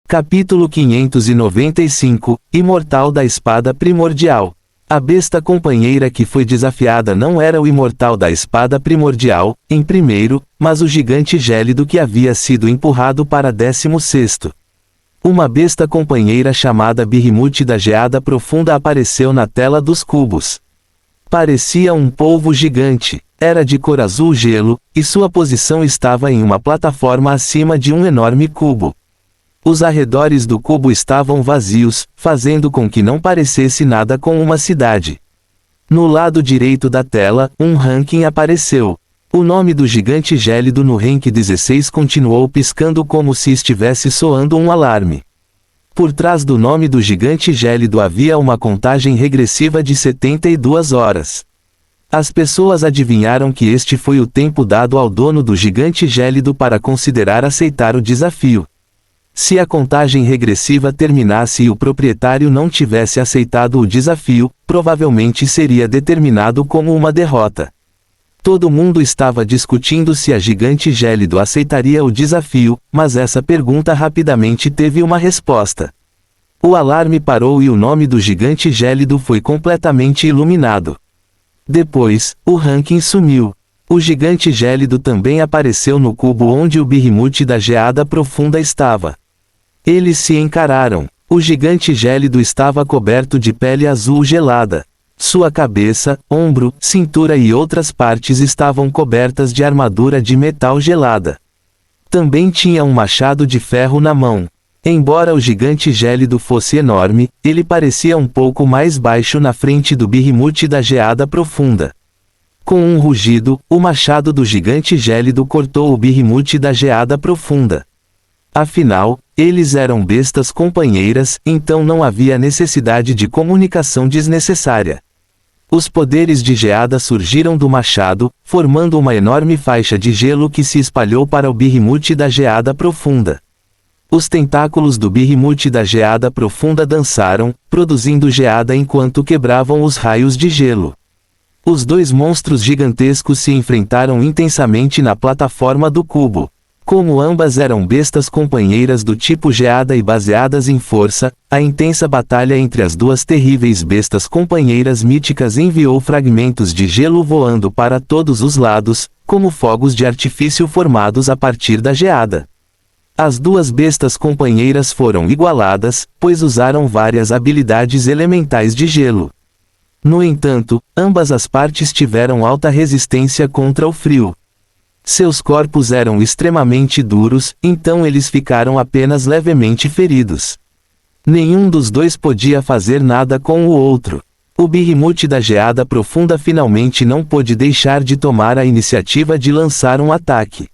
Capítulo 595, Imortal da Espada Primordial. A besta companheira que foi desafiada não era o Imortal da Espada Primordial, em primeiro, mas o gigante gélido que havia sido empurrado para 16º. Uma besta companheira chamada Behemoth da Geada Profunda apareceu na tela dos cubos. Parecia um polvo gigante, era de cor azul gelo, e sua posição estava em uma plataforma acima de um enorme cubo. Os arredores do cubo estavam vazios, fazendo com que não parecesse nada com uma cidade. No lado direito da tela, um ranking apareceu. O nome do gigante gélido no rank 16 continuou piscando como se estivesse soando um alarme. Por trás do nome do gigante gélido havia uma contagem regressiva de 72 horas. As pessoas adivinharam que este foi o tempo dado ao dono do gigante gélido para considerar aceitar o desafio. Se a contagem regressiva terminasse e o proprietário não tivesse aceitado o desafio, provavelmente seria determinado como uma derrota. Todo mundo estava discutindo se a gigante gélido aceitaria o desafio, mas essa pergunta rapidamente teve uma resposta. O alarme parou e o nome do gigante gélido foi completamente iluminado. Depois, o ranking sumiu. O gigante gélido também apareceu no cubo onde o Behemoth da Geada Profunda estava. Eles se encararam. O gigante gélido estava coberto de pele azul gelada. Sua cabeça, ombro, cintura e outras partes estavam cobertas de armadura de metal gelada. Também tinha um machado de ferro na mão. Embora o gigante gélido fosse enorme, ele parecia um pouco mais baixo na frente do Behemoth da Geada Profunda. Com um rugido, o machado do gigante gélido cortou o Behemoth da Geada Profunda. Afinal, eles eram bestas companheiras, então não havia necessidade de comunicação desnecessária. Os poderes de geada surgiram do machado, formando uma enorme faixa de gelo que se espalhou para o Behemoth da Geada Profunda. Os tentáculos do Behemoth da Geada Profunda dançaram, produzindo geada enquanto quebravam os raios de gelo. Os dois monstros gigantescos se enfrentaram intensamente na plataforma do cubo. Como ambas eram bestas companheiras do tipo geada e baseadas em força, a intensa batalha entre as duas terríveis bestas companheiras míticas enviou fragmentos de gelo voando para todos os lados, como fogos de artifício formados a partir da geada. As duas bestas companheiras foram igualadas, pois usaram várias habilidades elementais de gelo. No entanto, ambas as partes tiveram alta resistência contra o frio. Seus corpos eram extremamente duros, então eles ficaram apenas levemente feridos. Nenhum dos dois podia fazer nada com o outro. O Behemoth da Geada Profunda finalmente não pôde deixar de tomar a iniciativa de lançar um ataque.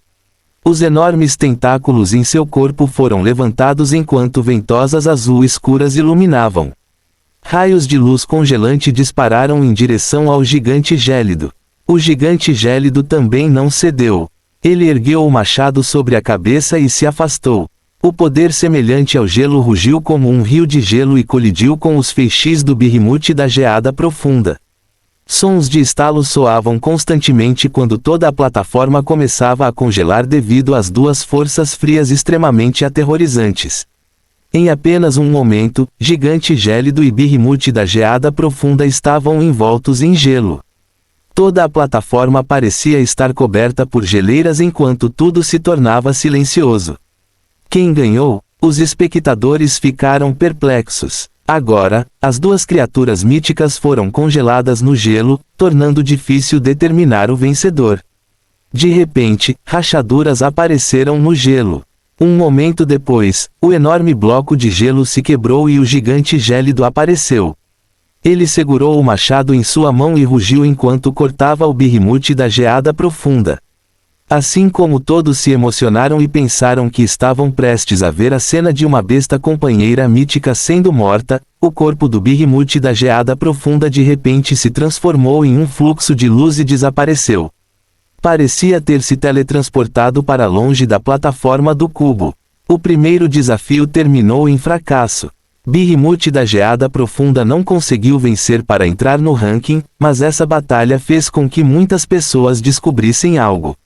Os enormes tentáculos em seu corpo foram levantados enquanto ventosas azul escuras iluminavam. Raios de luz congelante dispararam em direção ao gigante gélido. O gigante gélido também não cedeu. Ele ergueu o machado sobre a cabeça e se afastou. O poder semelhante ao gelo rugiu como um rio de gelo e colidiu com os feixes do Behemoth da Geada Profunda. Sons de estalo soavam constantemente quando toda a plataforma começava a congelar devido às duas forças frias extremamente aterrorizantes. Em apenas um momento, gigante gélido e Behemoth da Geada Profunda estavam envoltos em gelo. Toda a plataforma parecia estar coberta por geleiras enquanto tudo se tornava silencioso. Quem ganhou? Os espectadores ficaram perplexos. Agora, as duas criaturas míticas foram congeladas no gelo, tornando difícil determinar o vencedor. De repente, rachaduras apareceram no gelo. Um momento depois, o enorme bloco de gelo se quebrou e o gigante gélido apareceu. Ele segurou o machado em sua mão e rugiu enquanto cortava o Behemoth da Geada Profunda. Assim como todos se emocionaram e pensaram que estavam prestes a ver a cena de uma besta companheira mítica sendo morta, o corpo do Behemoth da Geada Profunda de repente se transformou em um fluxo de luz e desapareceu. Parecia ter se teletransportado para longe da plataforma do cubo. O primeiro desafio terminou em fracasso. Behemoth da Geada Profunda não conseguiu vencer para entrar no ranking, mas essa batalha fez com que muitas pessoas descobrissem algo.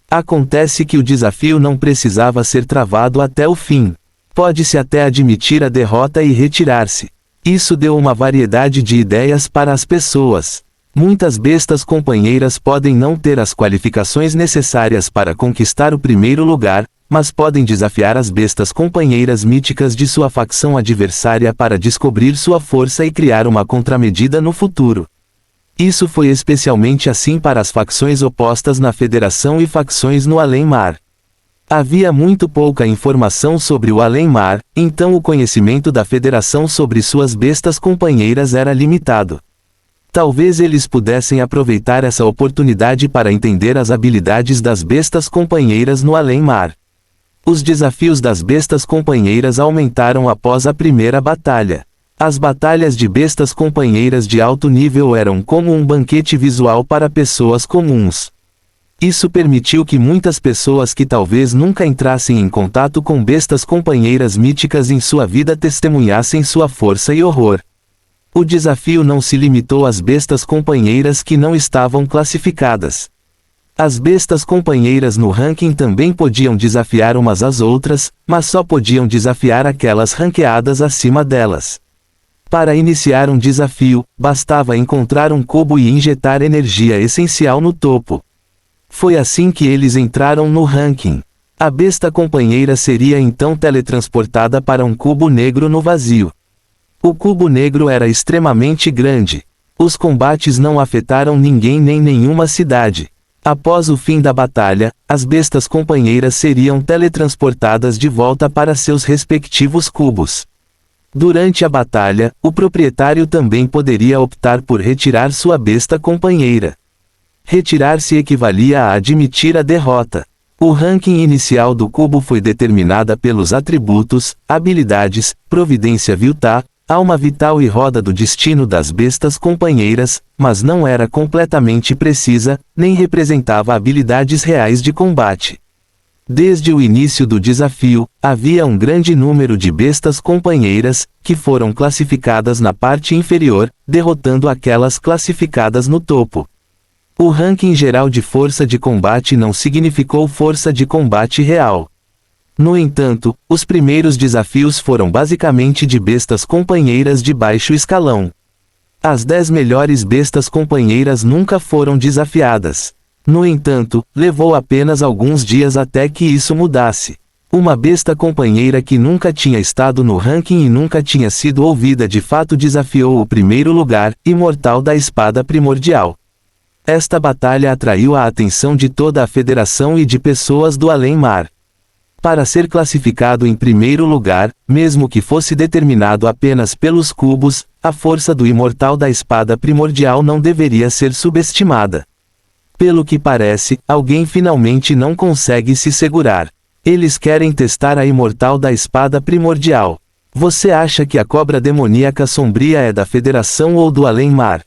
Acontece que o desafio não precisava ser travado até o fim. Pode-se até admitir a derrota e retirar-se. Isso deu uma variedade de ideias para as pessoas. Muitas bestas companheiras podem não ter as qualificações necessárias para conquistar o primeiro lugar, mas podem desafiar as bestas companheiras míticas de sua facção adversária para descobrir sua força e criar uma contramedida no futuro. Isso foi especialmente assim para as facções opostas na Federação e facções no Além-Mar. Havia muito pouca informação sobre o Além-Mar, então o conhecimento da Federação sobre suas bestas companheiras era limitado. Talvez eles pudessem aproveitar essa oportunidade para entender as habilidades das bestas companheiras no além-mar. Os desafios das bestas companheiras aumentaram após a primeira batalha. As batalhas de bestas companheiras de alto nível eram como um banquete visual para pessoas comuns. Isso permitiu que muitas pessoas que talvez nunca entrassem em contato com bestas companheiras míticas em sua vida testemunhassem sua força e horror. O desafio não se limitou às bestas companheiras que não estavam classificadas. As bestas companheiras no ranking também podiam desafiar umas às outras, mas só podiam desafiar aquelas ranqueadas acima delas. Para iniciar um desafio, bastava encontrar um cubo e injetar energia essencial no topo. Foi assim que eles entraram no ranking. A besta companheira seria então teletransportada para um cubo negro no vazio. O cubo negro era extremamente grande. Os combates não afetaram ninguém nem nenhuma cidade. Após o fim da batalha, as bestas companheiras seriam teletransportadas de volta para seus respectivos cubos. Durante a batalha, o proprietário também poderia optar por retirar sua besta companheira. Retirar-se equivalia a admitir a derrota. O ranking inicial do cubo foi determinada pelos atributos, habilidades, providência vital, alma vital e roda do destino das bestas companheiras, mas não era completamente precisa, nem representava habilidades reais de combate. Desde o início do desafio, havia um grande número de bestas companheiras, que foram classificadas na parte inferior, derrotando aquelas classificadas no topo. O ranking geral de força de combate não significou força de combate real. No entanto, os primeiros desafios foram basicamente de bestas companheiras de baixo escalão. As 10 melhores bestas companheiras nunca foram desafiadas. No entanto, levou apenas alguns dias até que isso mudasse. Uma besta companheira que nunca tinha estado no ranking e nunca tinha sido ouvida de fato desafiou o primeiro lugar, Imortal da Espada Primordial. Esta batalha atraiu a atenção de toda a Federação e de pessoas do além-mar. Para ser classificado em primeiro lugar, mesmo que fosse determinado apenas pelos cubos, a força do Imortal da Espada Primordial não deveria ser subestimada. Pelo que parece, alguém finalmente não consegue se segurar. Eles querem testar a Imortal da Espada Primordial. Você acha que a cobra demoníaca sombria é da Federação ou do além-mar?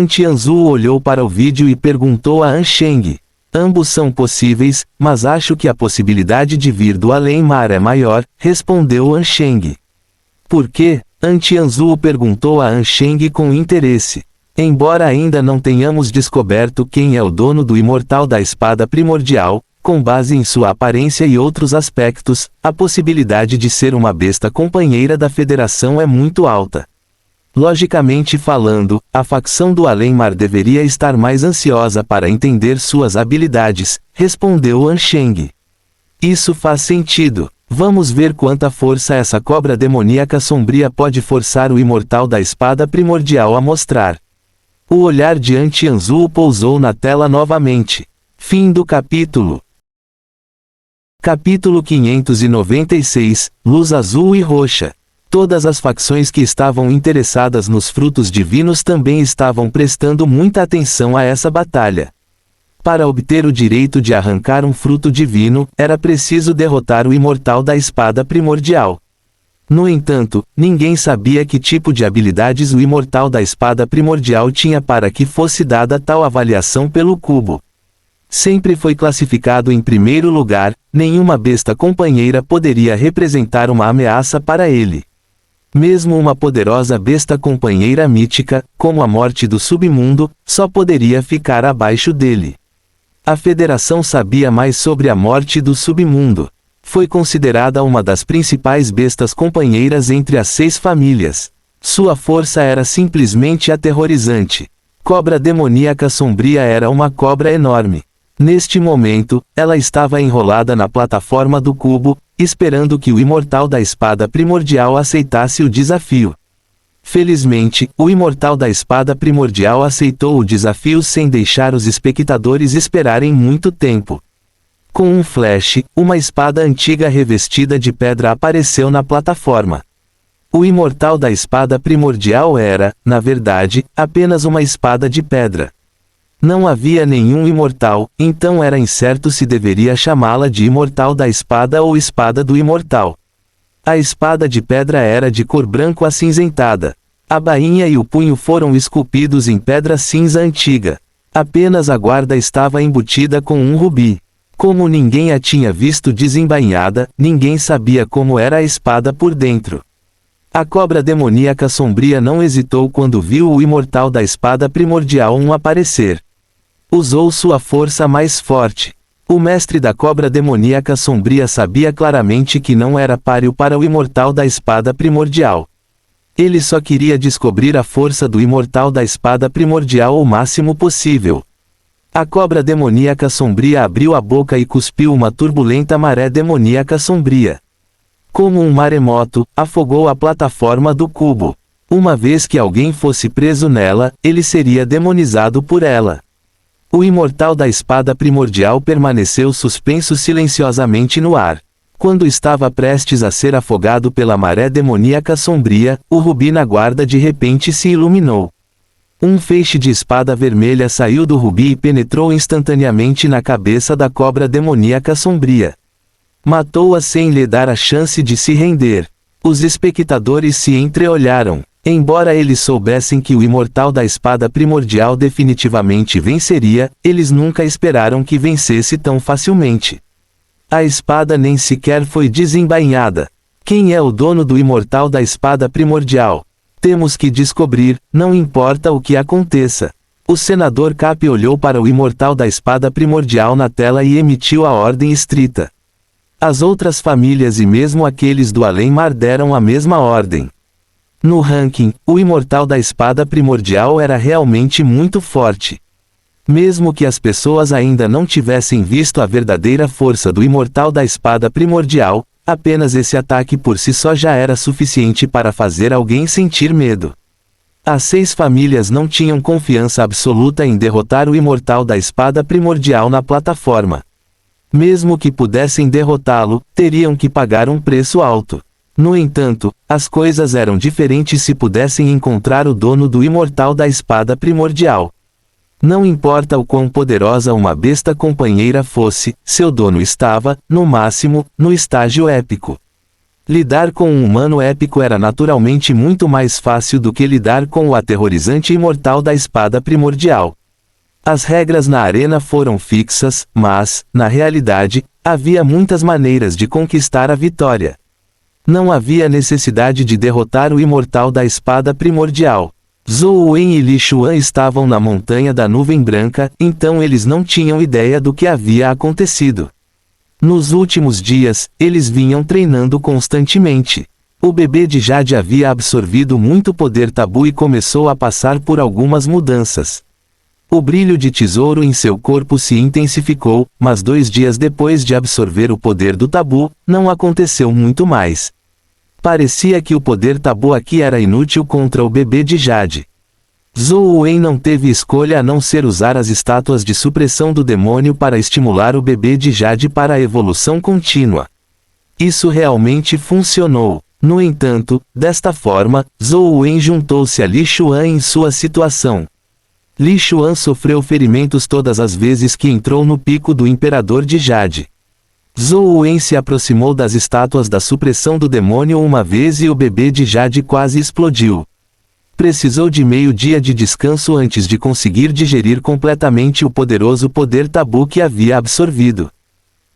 Tianzhu olhou para o vídeo e perguntou a Ansheng. Ambos são possíveis, mas acho que a possibilidade de vir do além-mar é maior, respondeu Ansheng. Por quê? Tianzhu perguntou a Ansheng com interesse. Embora ainda não tenhamos descoberto quem é o dono do Imortal da Espada Primordial, com base em sua aparência e outros aspectos, a possibilidade de ser uma besta companheira da Federação é muito alta. Logicamente falando, a facção do além-mar deveria estar mais ansiosa para entender suas habilidades, respondeu Ansheng. Isso faz sentido. Vamos ver quanta força essa cobra demoníaca sombria pode forçar o Imortal da Espada Primordial a mostrar. O olhar de Tianzhu pousou na tela novamente. Fim do capítulo. Capítulo 596, Luz Azul e Roxa. Todas as facções que estavam interessadas nos frutos divinos também estavam prestando muita atenção a essa batalha. Para obter o direito de arrancar um fruto divino, era preciso derrotar o Imortal da Espada Primordial. No entanto, ninguém sabia que tipo de habilidades o Imortal da Espada Primordial tinha para que fosse dada tal avaliação pelo cubo. Sempre foi classificado em primeiro lugar, nenhuma besta companheira poderia representar uma ameaça para ele. Mesmo uma poderosa besta companheira mítica, como a morte do submundo, só poderia ficar abaixo dele. A Federação sabia mais sobre a morte do submundo. Foi considerada uma das principais bestas companheiras entre as 6 famílias. Sua força era simplesmente aterrorizante. Cobra demoníaca sombria era uma cobra enorme. Neste momento, ela estava enrolada na plataforma do cubo, esperando que o Imortal da Espada Primordial aceitasse o desafio. Felizmente, o Imortal da Espada Primordial aceitou o desafio sem deixar os espectadores esperarem muito tempo. Com um flash, uma espada antiga revestida de pedra apareceu na plataforma. O imortal da espada primordial era, na verdade, apenas uma espada de pedra. Não havia nenhum imortal, então era incerto se deveria chamá-la de imortal da espada ou espada do imortal. A espada de pedra era de cor branco acinzentada. A bainha e o punho foram esculpidos em pedra cinza antiga. Apenas a guarda estava embutida com um rubi. Como ninguém a tinha visto desembainhada, ninguém sabia como era a espada por dentro. A cobra demoníaca sombria não hesitou quando viu o imortal da espada primordial aparecer. Usou sua força mais forte. O mestre da cobra demoníaca sombria sabia claramente que não era páreo para o imortal da espada primordial. Ele só queria descobrir a força do imortal da espada primordial o máximo possível. A cobra demoníaca sombria abriu a boca e cuspiu uma turbulenta maré demoníaca sombria. Como um maremoto, afogou a plataforma do cubo. Uma vez que alguém fosse preso nela, ele seria demonizado por ela. O imortal da espada primordial permaneceu suspenso silenciosamente no ar. Quando estava prestes a ser afogado pela maré demoníaca sombria, o rubi na guarda de repente se iluminou. Um feixe de espada vermelha saiu do rubi e penetrou instantaneamente na cabeça da cobra demoníaca sombria. Matou-a sem lhe dar a chance de se render. Os espectadores se entreolharam. Embora eles soubessem que o imortal da espada primordial definitivamente venceria, eles nunca esperaram que vencesse tão facilmente. A espada nem sequer foi desembainhada. Quem é o dono do imortal da espada primordial? Temos que descobrir, não importa o que aconteça. O senador Cap olhou para o imortal da espada primordial na tela e emitiu a ordem estrita. As outras famílias e mesmo aqueles do além-mar deram a mesma ordem. No ranking, o imortal da espada primordial era realmente muito forte. Mesmo que as pessoas ainda não tivessem visto a verdadeira força do imortal da espada primordial, apenas esse ataque por si só já era suficiente para fazer alguém sentir medo. As 6 famílias não tinham confiança absoluta em derrotar o imortal da espada primordial na plataforma. Mesmo que pudessem derrotá-lo, teriam que pagar um preço alto. No entanto, as coisas eram diferentes se pudessem encontrar o dono do imortal da espada primordial. Não importa o quão poderosa uma besta companheira fosse, seu dono estava, no máximo, no estágio épico. Lidar com um humano épico era naturalmente muito mais fácil do que lidar com o aterrorizante imortal da espada primordial. As regras na arena foram fixas, mas, na realidade, havia muitas maneiras de conquistar a vitória. Não havia necessidade de derrotar o imortal da espada primordial. Zhou Wen e Li Xuan estavam na montanha da nuvem branca, então eles não tinham ideia do que havia acontecido. Nos últimos dias, eles vinham treinando constantemente. O bebê de Jade havia absorvido muito poder tabu e começou a passar por algumas mudanças. O brilho de tesouro em seu corpo se intensificou, mas 2 dias depois de absorver o poder do tabu, não aconteceu muito mais. Parecia que o poder tabu aqui era inútil contra o bebê de Jade. Zhou Wen não teve escolha a não ser usar as estátuas de supressão do demônio para estimular o bebê de Jade para a evolução contínua. Isso realmente funcionou. No entanto, desta forma, Zhou Wen juntou-se a Li Xuan em sua situação. Li Xuan sofreu ferimentos todas as vezes que entrou no pico do Imperador de Jade. Zhou Wen se aproximou das estátuas da supressão do demônio uma vez e o bebê de Jade quase explodiu. Precisou de meio dia de descanso antes de conseguir digerir completamente o poderoso poder tabu que havia absorvido.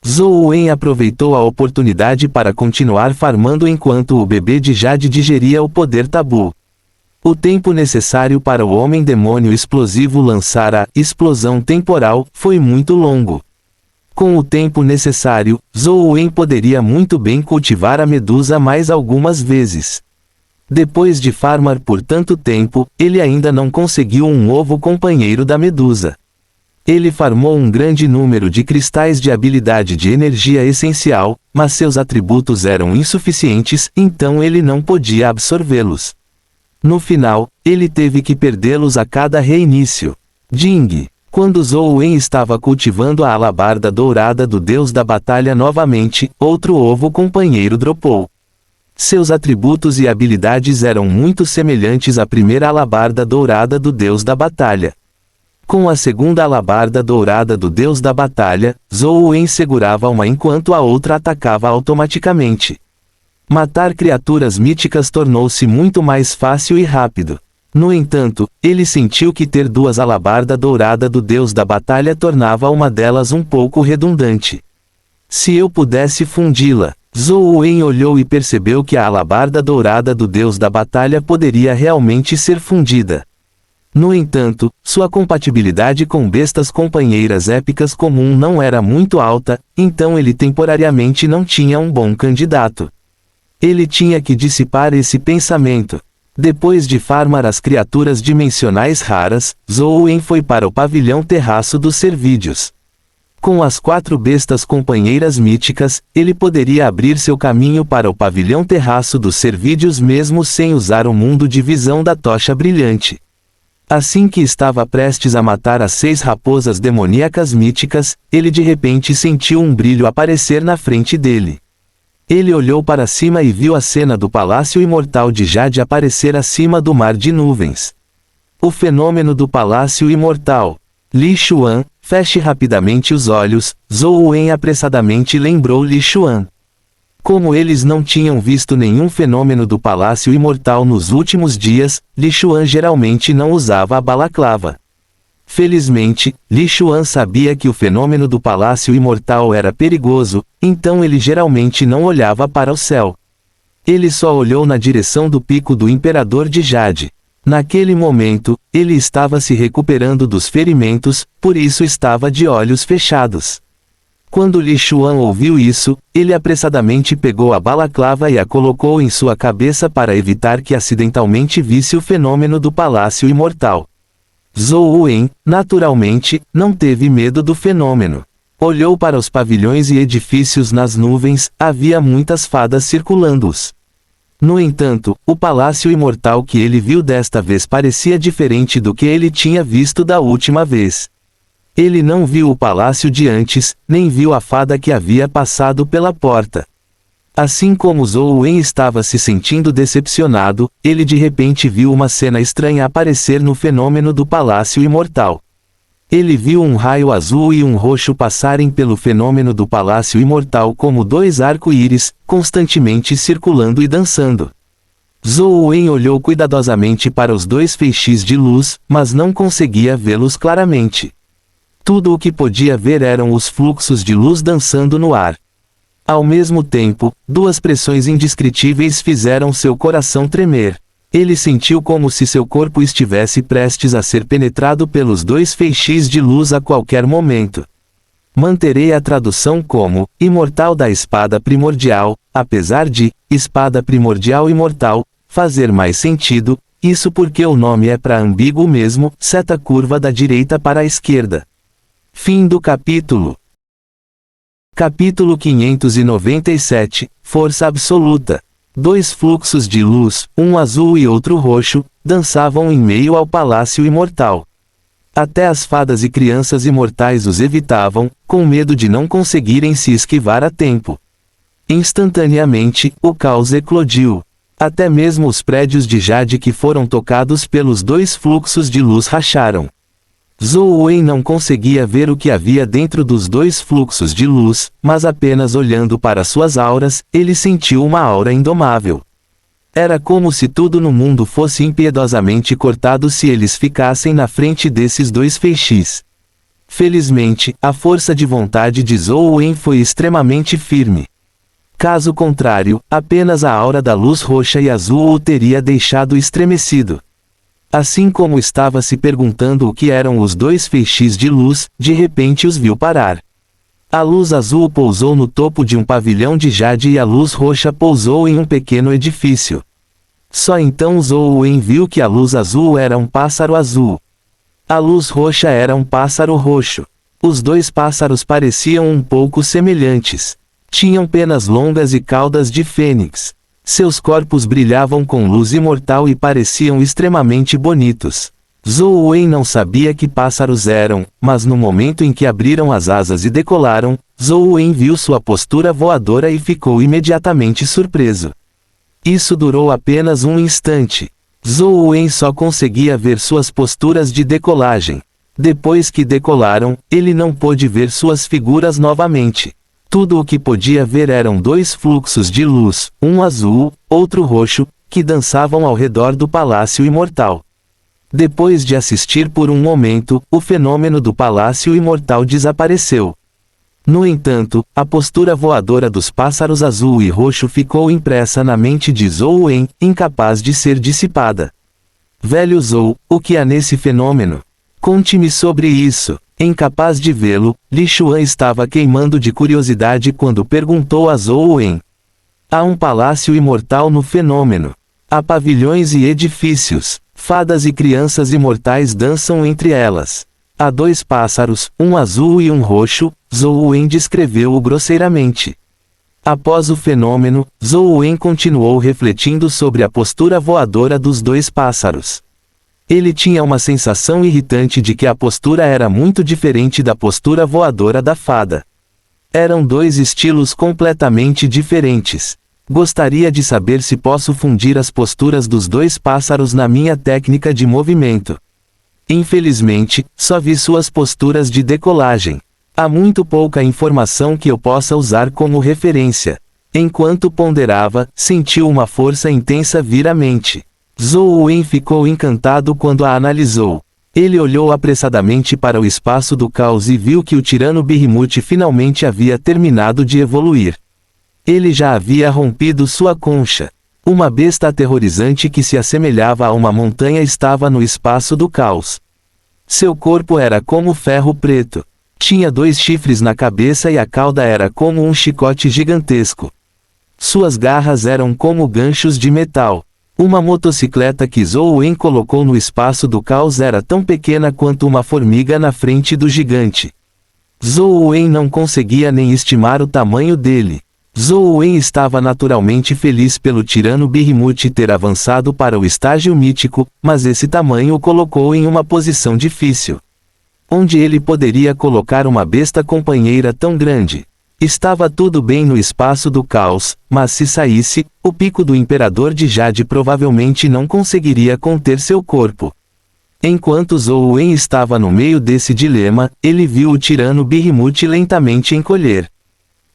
Zhou Wen aproveitou a oportunidade para continuar farmando enquanto o bebê de Jade digeria o poder tabu. O tempo necessário para o homem-demônio explosivo lançar a explosão temporal foi muito longo. Com o tempo necessário, Zhou Wen poderia muito bem cultivar a medusa mais algumas vezes. Depois de farmar por tanto tempo, ele ainda não conseguiu um novo companheiro da medusa. Ele farmou um grande número de cristais de habilidade de energia essencial, mas seus atributos eram insuficientes, então ele não podia absorvê-los. No final, ele teve que perdê-los a cada reinício. Jing. Quando Zhou Wen estava cultivando a alabarda dourada do deus da batalha novamente, outro ovo companheiro dropou. Seus atributos e habilidades eram muito semelhantes à primeira alabarda dourada do deus da batalha. Com a segunda alabarda dourada do deus da batalha, Zhou Wen segurava uma enquanto a outra atacava automaticamente. Matar criaturas míticas tornou-se muito mais fácil e rápido. No entanto, ele sentiu que ter duas alabarda dourada do deus da batalha tornava uma delas um pouco redundante. Se eu pudesse fundi-la. Zhou Wen olhou e percebeu que a alabarda dourada do deus da batalha poderia realmente ser fundida. No entanto, sua compatibilidade com bestas companheiras épicas comum não era muito alta, então ele temporariamente não tinha um bom candidato. Ele tinha que dissipar esse pensamento. Depois de farmar as criaturas dimensionais raras, Zhou Wen foi para o pavilhão terraço dos Servídeos. Com as 4 bestas companheiras míticas, ele poderia abrir seu caminho para o pavilhão terraço dos Servídeos mesmo sem usar o mundo de visão da tocha brilhante. Assim que estava prestes a matar as 6 raposas demoníacas míticas, ele de repente sentiu um brilho aparecer na frente dele. Ele olhou para cima e viu a cena do Palácio Imortal de Jade aparecer acima do mar de nuvens. O fenômeno do Palácio Imortal. Li Xuan, feche rapidamente os olhos, Zhou Wen apressadamente lembrou Li Xuan. Como eles não tinham visto nenhum fenômeno do Palácio Imortal nos últimos dias, Li Xuan geralmente não usava a balaclava. Felizmente, Li Xuan sabia que o fenômeno do Palácio Imortal era perigoso, então ele geralmente não olhava para o céu. Ele só olhou na direção do pico do Imperador de Jade. Naquele momento, ele estava se recuperando dos ferimentos, por isso estava de olhos fechados. Quando Li Xuan ouviu isso, ele apressadamente pegou a balaclava e a colocou em sua cabeça para evitar que acidentalmente visse o fenômeno do Palácio Imortal. Zhou Wen, naturalmente, não teve medo do fenômeno. Olhou para os pavilhões e edifícios nas nuvens, havia muitas fadas circulando-os. No entanto, o Palácio Imortal que ele viu desta vez parecia diferente do que ele tinha visto da última vez. Ele não viu o palácio de antes, nem viu a fada que havia passado pela porta. Assim como Zhou Wen estava se sentindo decepcionado, ele de repente viu uma cena estranha aparecer no fenômeno do Palácio Imortal. Ele viu um raio azul e um roxo passarem pelo fenômeno do Palácio Imortal como 2 arco-íris, constantemente circulando e dançando. Zhou Wen olhou cuidadosamente para os 2 feixes de luz, mas não conseguia vê-los claramente. Tudo o que podia ver eram os fluxos de luz dançando no ar. Ao mesmo tempo, 2 pressões indescritíveis fizeram seu coração tremer. Ele sentiu como se seu corpo estivesse prestes a ser penetrado pelos 2 feixes de luz a qualquer momento. Manterei a tradução como, imortal da espada primordial, apesar de, espada primordial imortal, fazer mais sentido, isso porque o nome é para ambíguo mesmo, seta curva da direita para a esquerda. Fim do capítulo. Capítulo 597, Força Absoluta. 2 fluxos de luz, um azul e outro roxo, dançavam em meio ao Palácio Imortal. Até as fadas e crianças imortais os evitavam, com medo de não conseguirem se esquivar a tempo. Instantaneamente, o caos eclodiu. Até mesmo os prédios de Jade que foram tocados pelos 2 fluxos de luz racharam. Zhou Wen não conseguia ver o que havia dentro dos 2 fluxos de luz, mas apenas olhando para suas auras, ele sentiu uma aura indomável. Era como se tudo no mundo fosse impiedosamente cortado se eles ficassem na frente desses 2 feixes. Felizmente, a força de vontade de Zhou Wen foi extremamente firme. Caso contrário, apenas a aura da luz roxa e azul o teria deixado estremecido. Assim como estava se perguntando o que eram os 2 feixes de luz, de repente os viu parar. A luz azul pousou no topo de um pavilhão de Jade e a luz roxa pousou em um pequeno edifício. Só então Zhou Wen viu que a luz azul era um pássaro azul. A luz roxa era um pássaro roxo. Os 2 pássaros pareciam um pouco semelhantes. Tinham penas longas e caudas de fênix. Seus corpos brilhavam com luz imortal e pareciam extremamente bonitos. Zhou Wen não sabia que pássaros eram, mas no momento em que abriram as asas e decolaram, Zhou Wen viu sua postura voadora e ficou imediatamente surpreso. Isso durou apenas um instante. Zhou Wen só conseguia ver suas posturas de decolagem. Depois que decolaram, ele não pôde ver suas figuras novamente. Tudo o que podia ver eram dois fluxos de luz, um azul, outro roxo, que dançavam ao redor do Palácio Imortal. Depois de assistir por um momento, o fenômeno do Palácio Imortal desapareceu. No entanto, a postura voadora dos pássaros azul e roxo ficou impressa na mente de Zhou Wen, incapaz de ser dissipada. Velho Zhou, o que há nesse fenômeno? Conte-me sobre isso. Incapaz de vê-lo, Li Xuan estava queimando de curiosidade quando perguntou a Zhou Wen. Há um palácio imortal no fenômeno. Há pavilhões e edifícios. Fadas e crianças imortais dançam entre elas. Há dois pássaros, um azul e um roxo, Zhou Wen descreveu-o grosseiramente. Após o fenômeno, Zhou Wen continuou refletindo sobre a postura voadora dos dois pássaros. Ele tinha uma sensação irritante de que a postura era muito diferente da postura voadora da fada. Eram dois estilos completamente diferentes. Gostaria de saber se posso fundir as posturas dos dois pássaros na minha técnica de movimento. Infelizmente, só vi suas posturas de decolagem. Há muito pouca informação que eu possa usar como referência. Enquanto ponderava, sentiu uma força intensa vir à mente. Zhou Wen ficou encantado quando a analisou. Ele olhou apressadamente para o espaço do caos e viu que o tirano Behemoth finalmente havia terminado de evoluir. Ele já havia rompido sua concha. Uma besta aterrorizante que se assemelhava a uma montanha estava no espaço do caos. Seu corpo era como ferro preto. Tinha dois chifres na cabeça e a cauda era como um chicote gigantesco. Suas garras eram como ganchos de metal. Uma motocicleta que Zhou Wen colocou no espaço do caos era tão pequena quanto uma formiga na frente do gigante. Zhou Wen não conseguia nem estimar o tamanho dele. Zhou Wen estava naturalmente feliz pelo tirano Behemoth ter avançado para o estágio mítico, mas esse tamanho o colocou em uma posição difícil. Onde ele poderia colocar uma besta companheira tão grande? Estava tudo bem no espaço do caos, mas se saísse, o pico do Imperador de Jade provavelmente não conseguiria conter seu corpo. Enquanto Zhou Wen estava no meio desse dilema, ele viu o tirano Behemoth lentamente encolher.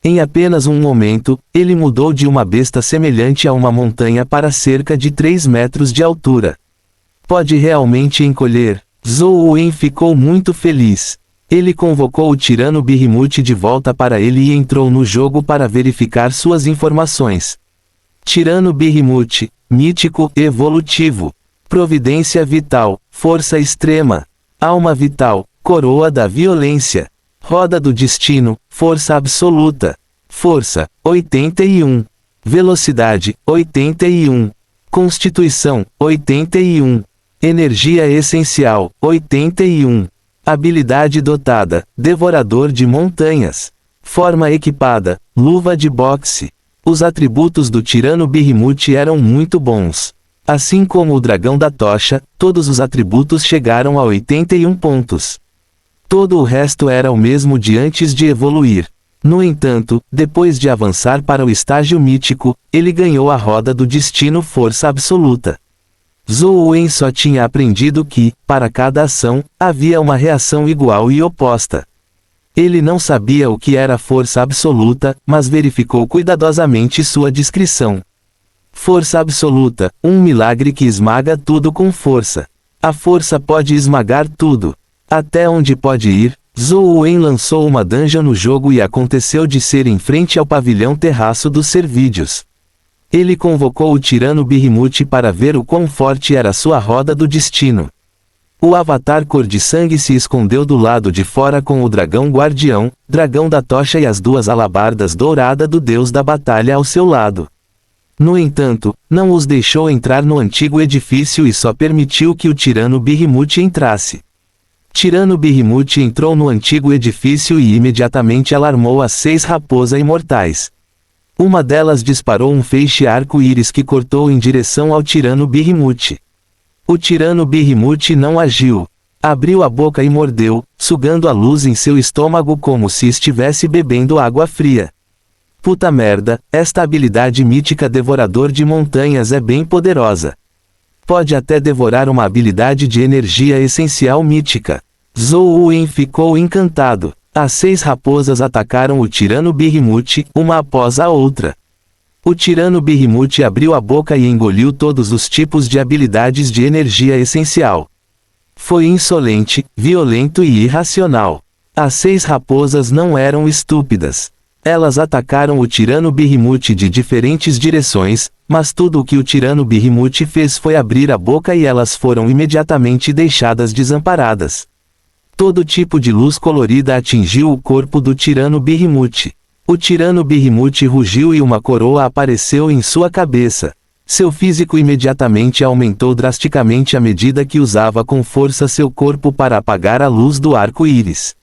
Em apenas um momento, ele mudou de uma besta semelhante a uma montanha para cerca de 3 metros de altura. Pode realmente encolher? Zhou Wen ficou muito feliz. Ele convocou o tirano Behemoth de volta para ele e entrou no jogo para verificar suas informações. Tirano Behemoth, mítico, evolutivo. Providência vital, força extrema. Alma vital, coroa da violência. Roda do destino, força absoluta. Força, 81. Velocidade, 81. Constituição, 81. Energia essencial, 81. Habilidade dotada, devorador de montanhas. Forma equipada, luva de boxe. Os atributos do tirano Behemoth eram muito bons. Assim como o dragão da tocha, todos os atributos chegaram a 81 pontos. Todo o resto era o mesmo de antes de evoluir. No entanto, depois de avançar para o estágio mítico, ele ganhou a roda do destino força absoluta. Zhou Wen só tinha aprendido que, para cada ação, havia uma reação igual e oposta. Ele não sabia o que era força absoluta, mas verificou cuidadosamente sua descrição. Força absoluta, um milagre que esmaga tudo com força. A força pode esmagar tudo. Até onde pode ir? Zhou Wen lançou uma dungeon no jogo e aconteceu de ser em frente ao pavilhão terraço dos servídeos. Ele convocou o tirano Behemoth para ver o quão forte era sua roda do destino. O avatar cor de sangue se escondeu do lado de fora com o dragão guardião, dragão da tocha e as duas alabardas douradas do deus da batalha ao seu lado. No entanto, não os deixou entrar no antigo edifício e só permitiu que o tirano Behemoth entrasse. Tirano Behemoth entrou no antigo edifício e imediatamente alarmou as 6 raposas imortais. Uma delas disparou um feixe arco-íris que cortou em direção ao tirano Behemoth. O tirano Behemoth não agiu. Abriu a boca e mordeu, sugando a luz em seu estômago como se estivesse bebendo água fria. Puta merda, esta habilidade mítica Devorador de Montanhas é bem poderosa. Pode até devorar uma habilidade de energia essencial mítica. Zhou Wen ficou encantado. As 6 raposas atacaram o tirano Behemoth, uma após a outra. O tirano Behemoth abriu a boca e engoliu todos os tipos de habilidades de energia essencial. Foi insolente, violento e irracional. As 6 raposas não eram estúpidas. Elas atacaram o tirano Behemoth de diferentes direções, mas tudo o que o tirano Behemoth fez foi abrir a boca e elas foram imediatamente deixadas desamparadas. Todo tipo de luz colorida atingiu o corpo do tirano Behemoth. O tirano Behemoth rugiu e uma coroa apareceu em sua cabeça. Seu físico imediatamente aumentou drasticamente à medida que usava com força seu corpo para apagar a luz do arco-íris.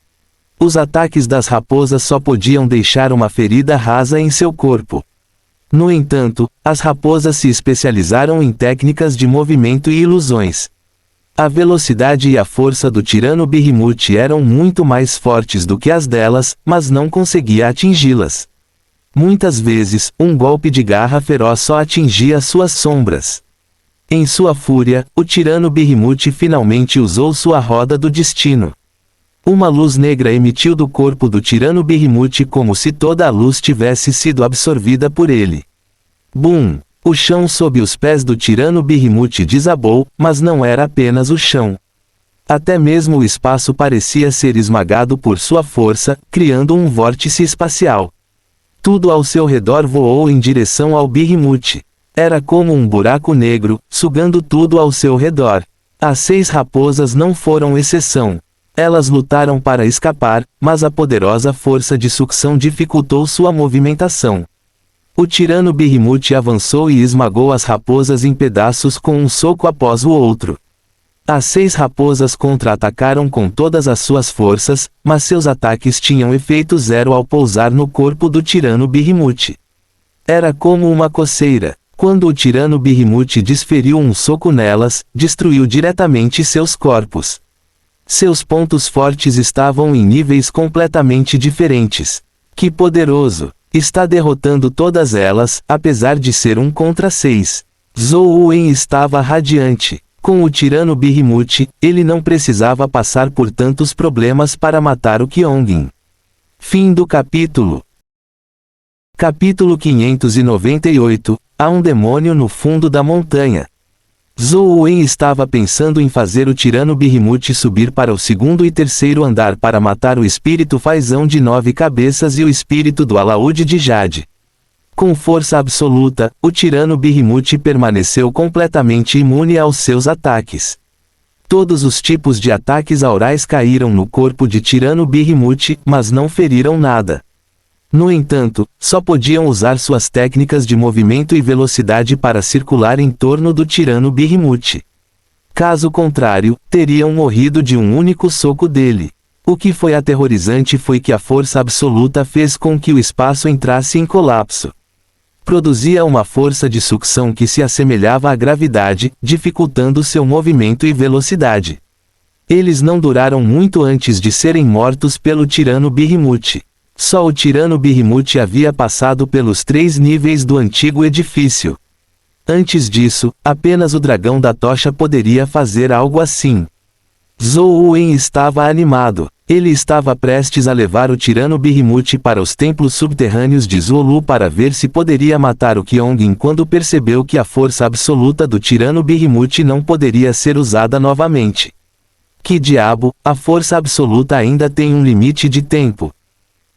Os ataques das raposas só podiam deixar uma ferida rasa em seu corpo. No entanto, as raposas se especializaram em técnicas de movimento e ilusões. A velocidade e a força do tirano Behemoth eram muito mais fortes do que as delas, mas não conseguia atingi-las. Muitas vezes, um golpe de garra feroz só atingia suas sombras. Em sua fúria, o tirano Behemoth finalmente usou sua roda do destino. Uma luz negra emitiu do corpo do tirano Behemoth como se toda a luz tivesse sido absorvida por ele. Bum! O chão sob os pés do tirano Behemoth desabou, mas não era apenas o chão. Até mesmo o espaço parecia ser esmagado por sua força, criando um vórtice espacial. Tudo ao seu redor voou em direção ao Behemoth. Era como um buraco negro, sugando tudo ao seu redor. As 6 raposas não foram exceção. Elas lutaram para escapar, mas a poderosa força de sucção dificultou sua movimentação. O tirano Behemoth avançou e esmagou as raposas em pedaços com um soco após o outro. As 6 raposas contra-atacaram com todas as suas forças, mas seus ataques tinham efeito zero ao pousar no corpo do tirano Behemoth. Era como uma coceira. Quando o tirano Behemoth desferiu um soco nelas, destruiu diretamente seus corpos. Seus pontos fortes estavam em níveis completamente diferentes. Que poderoso! Está derrotando todas elas, apesar de ser 1 contra 6. Zhou Wen estava radiante. Com o tirano Behemoth, ele não precisava passar por tantos problemas para matar o Kyongin. Fim do capítulo. Capítulo 598. Há um demônio no fundo da montanha. Zhou Wen estava pensando em fazer o tirano Behemoth subir para o 2º e 3º andar para matar o espírito Fazão de 9 cabeças e o espírito do alaúde de Jade. Com força absoluta, o tirano Behemoth permaneceu completamente imune aos seus ataques. Todos os tipos de ataques aurais caíram no corpo de tirano Behemoth, mas não feriram nada. No entanto, só podiam usar suas técnicas de movimento e velocidade para circular em torno do tirano Behemoth. Caso contrário, teriam morrido de um único soco dele. O que foi aterrorizante foi que a força absoluta fez com que o espaço entrasse em colapso. Produzia uma força de sucção que se assemelhava à gravidade, dificultando seu movimento e velocidade. Eles não duraram muito antes de serem mortos pelo tirano Behemoth. Só o tirano Behemoth havia passado pelos 3 níveis do antigo edifício. Antes disso, apenas o dragão da tocha poderia fazer algo assim. Zhou Wen estava animado. Ele estava prestes a levar o tirano Behemoth para os templos subterrâneos de Zhuolu para ver se poderia matar o Kyongin quando percebeu que a força absoluta do tirano Behemoth não poderia ser usada novamente. Que diabo, a força absoluta ainda tem um limite de tempo.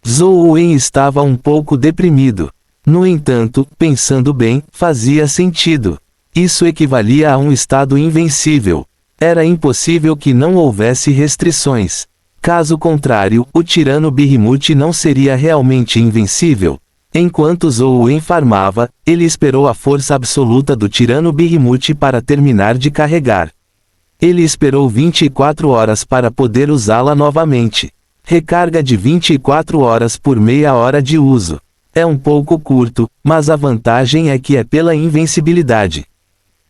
Zhou Wen estava um pouco deprimido. No entanto, pensando bem, fazia sentido. Isso equivalia a um estado invencível. Era impossível que não houvesse restrições. Caso contrário, o tirano Behemoth não seria realmente invencível. Enquanto Zhou Wen farmava, ele esperou a força absoluta do tirano Behemoth para terminar de carregar. Ele esperou 24 horas para poder usá-la novamente. Recarga de 24 horas por meia hora de uso. É um pouco curto, mas a vantagem é que é pela invencibilidade.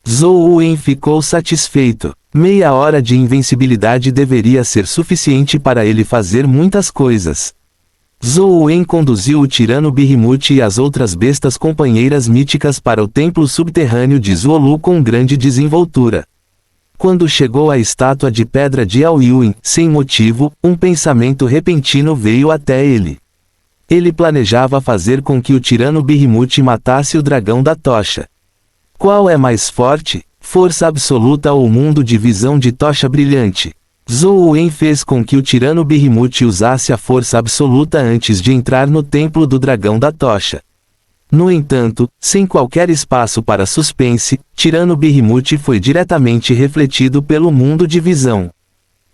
Zhou Wen ficou satisfeito. Meia hora de invencibilidade deveria ser suficiente para ele fazer muitas coisas. Zhou Wen conduziu o tirano Behemoth e as outras bestas companheiras míticas para o templo subterrâneo de Zuolu com grande desenvoltura. Quando chegou à estátua de pedra de Aoyuan, sem motivo, um pensamento repentino veio até ele. Ele planejava fazer com que o tirano Behemoth matasse o dragão da tocha. Qual é mais forte, força absoluta ou mundo de visão de tocha brilhante? Zhou Wen fez com que o tirano Behemoth usasse a força absoluta antes de entrar no templo do dragão da tocha. No entanto, sem qualquer espaço para suspense, tirano Behemoth foi diretamente refletido pelo mundo de visão.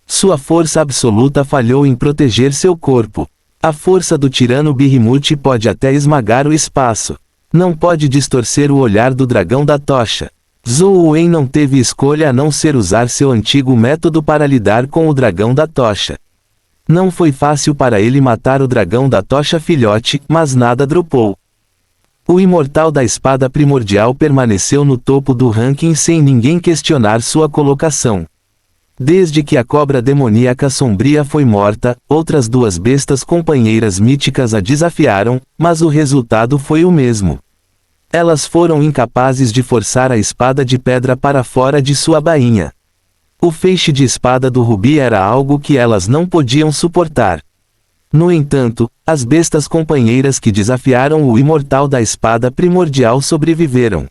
Sua força absoluta falhou em proteger seu corpo. A força do tirano Behemoth pode até esmagar o espaço. Não pode distorcer o olhar do dragão da tocha. Zhou Wen não teve escolha a não ser usar seu antigo método para lidar com o dragão da tocha. Não foi fácil para ele matar o dragão da tocha filhote, mas nada dropou. O imortal da espada primordial permaneceu no topo do ranking sem ninguém questionar sua colocação. Desde que a cobra demoníaca sombria foi morta, outras duas bestas companheiras míticas a desafiaram, mas o resultado foi o mesmo. Elas foram incapazes de forçar a espada de pedra para fora de sua bainha. O feixe de espada do rubi era algo que elas não podiam suportar. No entanto, as bestas companheiras que desafiaram o imortal da espada primordial sobreviveram.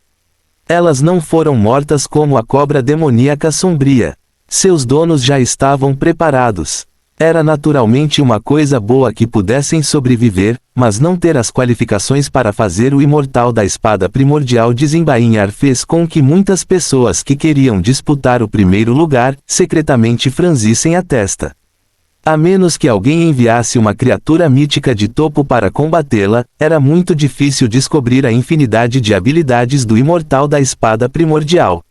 Elas não foram mortas como a cobra demoníaca sombria. Seus donos já estavam preparados. Era naturalmente uma coisa boa que pudessem sobreviver, mas não ter as qualificações para fazer o imortal da espada primordial desembainhar fez com que muitas pessoas que queriam disputar o primeiro lugar, secretamente franzissem a testa. A menos que alguém enviasse uma criatura mítica de topo para combatê-la, era muito difícil descobrir a infinidade de habilidades do imortal da espada primordial.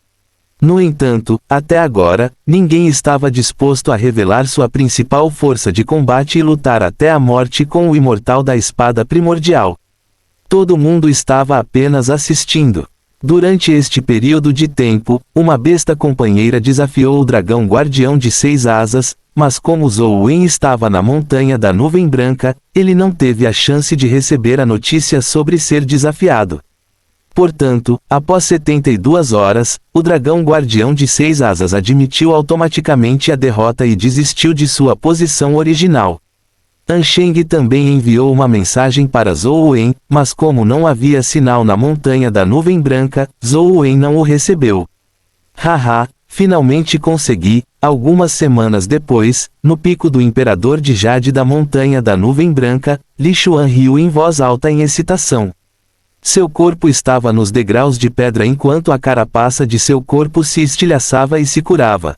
No entanto, até agora, ninguém estava disposto a revelar sua principal força de combate e lutar até a morte com o imortal da espada primordial. Todo mundo estava apenas assistindo. Durante este período de tempo, uma besta companheira desafiou o dragão guardião de 6 asas, mas como Zhou Wen estava na montanha da nuvem branca, ele não teve a chance de receber a notícia sobre ser desafiado. Portanto, após 72 horas, o dragão guardião de 6 asas admitiu automaticamente a derrota e desistiu de sua posição original. Ansheng também enviou uma mensagem para Zhou Wen, mas como não havia sinal na montanha da nuvem branca, Zhou Wen não o recebeu. Haha, finalmente consegui. Algumas semanas depois, no pico do Imperador de Jade da montanha da nuvem branca, Li Xuan riu em voz alta em excitação. Seu corpo estava nos degraus de pedra enquanto a carapaça de seu corpo se estilhaçava e se curava.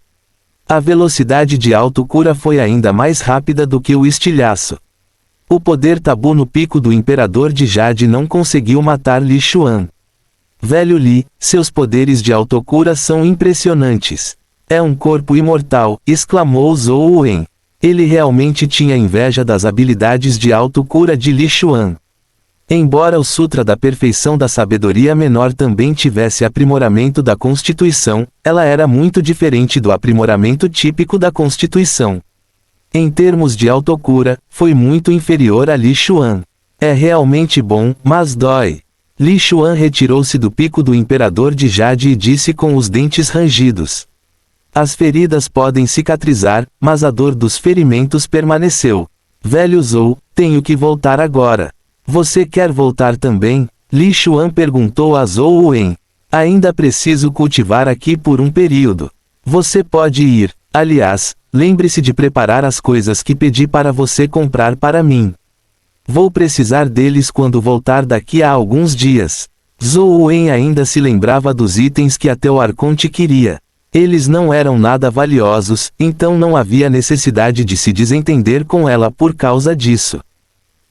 A velocidade de autocura foi ainda mais rápida do que o estilhaço. O poder tabu no pico do Imperador de Jade não conseguiu matar Li Xuan. Velho Li, seus poderes de autocura são impressionantes. É um corpo imortal, exclamou Zhou Wen. Ele realmente tinha inveja das habilidades de autocura de Li Xuan. Embora o Sutra da Perfeição da Sabedoria Menor também tivesse aprimoramento da Constituição, ela era muito diferente do aprimoramento típico da Constituição. Em termos de autocura, foi muito inferior a Li Xuan. É realmente bom, mas dói. Li Xuan retirou-se do pico do Imperador de Jade e disse com os dentes rangidos. As feridas podem cicatrizar, mas a dor dos ferimentos permaneceu. Velho Zhou, tenho que voltar agora. Você quer voltar também? Li Xuan perguntou a Zhou Wen. Ainda preciso cultivar aqui por um período. Você pode ir. Aliás, lembre-se de preparar as coisas que pedi para você comprar para mim. Vou precisar deles quando voltar daqui a alguns dias. Zhou Wen ainda se lembrava dos itens que a Teu Arconte queria. Eles não eram nada valiosos, então não havia necessidade de se desentender com ela por causa disso.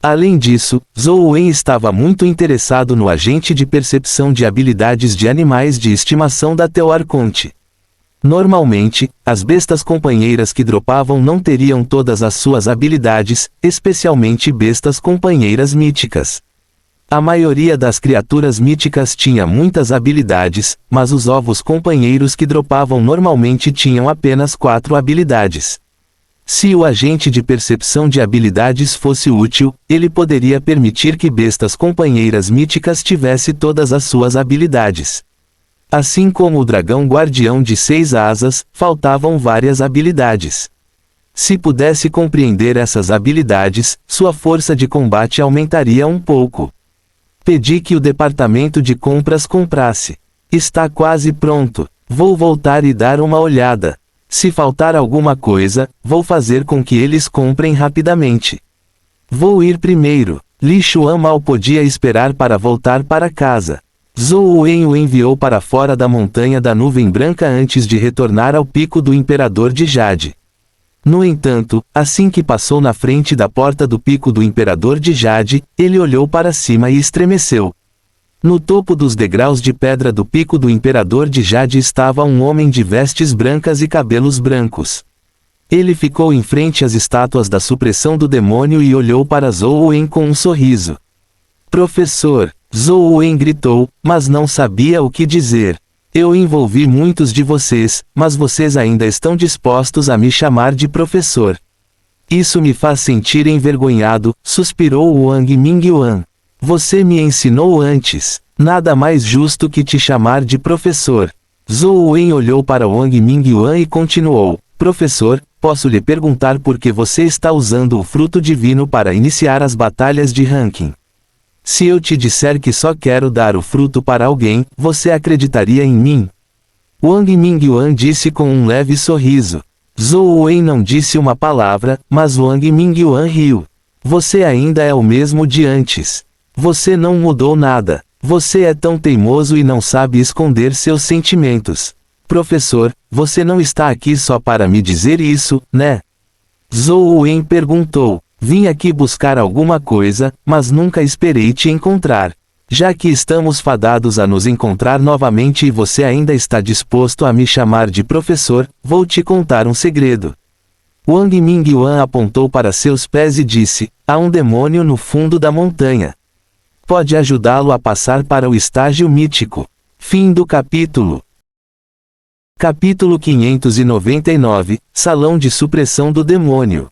Além disso, Zhou Wen estava muito interessado no agente de percepção de habilidades de animais de estimação da Teu Arconte. Normalmente, as bestas companheiras que dropavam não teriam todas as suas habilidades, especialmente bestas companheiras míticas. A maioria das criaturas míticas tinha muitas habilidades, mas os ovos companheiros que dropavam normalmente tinham apenas 4 habilidades. Se o agente de percepção de habilidades fosse útil, ele poderia permitir que bestas companheiras míticas tivesse todas as suas habilidades. Assim como o dragão guardião de 6 asas, faltavam várias habilidades. Se pudesse compreender essas habilidades, sua força de combate aumentaria um pouco. Pedi que o departamento de compras comprasse. Está quase pronto. Vou voltar e dar uma olhada. Se faltar alguma coisa, vou fazer com que eles comprem rapidamente. Vou ir primeiro. Li Xuan mal podia esperar para voltar para casa. Zhou Wen o enviou para fora da montanha da nuvem branca antes de retornar ao pico do Imperador de Jade. No entanto, assim que passou na frente da porta do pico do Imperador de Jade, ele olhou para cima e estremeceu. No topo dos degraus de pedra do pico do Imperador de Jade estava um homem de vestes brancas e cabelos brancos. Ele ficou em frente às estátuas da supressão do demônio e olhou para Zhou Wen com um sorriso. Professor, Zhou Wen gritou, mas não sabia o que dizer. Eu envolvi muitos de vocês, mas vocês ainda estão dispostos a me chamar de professor. Isso me faz sentir envergonhado, suspirou Wang Mingyuan. Você me ensinou antes. Nada mais justo que te chamar de professor. Zhou Wen olhou para Wang Mingyuan e continuou. Professor, posso lhe perguntar por que você está usando o fruto divino para iniciar as batalhas de ranking? Se eu te disser que só quero dar o fruto para alguém, você acreditaria em mim? Wang Mingyuan disse com um leve sorriso. Zhou Wen não disse uma palavra, mas Wang Mingyuan riu. Você ainda é o mesmo de antes. Você não mudou nada. Você é tão teimoso e não sabe esconder seus sentimentos. Professor, você não está aqui só para me dizer isso, né? Zhou Wen perguntou. Vim aqui buscar alguma coisa, mas nunca esperei te encontrar. Já que estamos fadados a nos encontrar novamente e você ainda está disposto a me chamar de professor, vou te contar um segredo. Wang Mingyuan apontou para seus pés e disse, há um demônio no fundo da montanha. Pode ajudá-lo a passar para o estágio mítico. Fim do capítulo. Capítulo 599, Salão de Supressão do Demônio.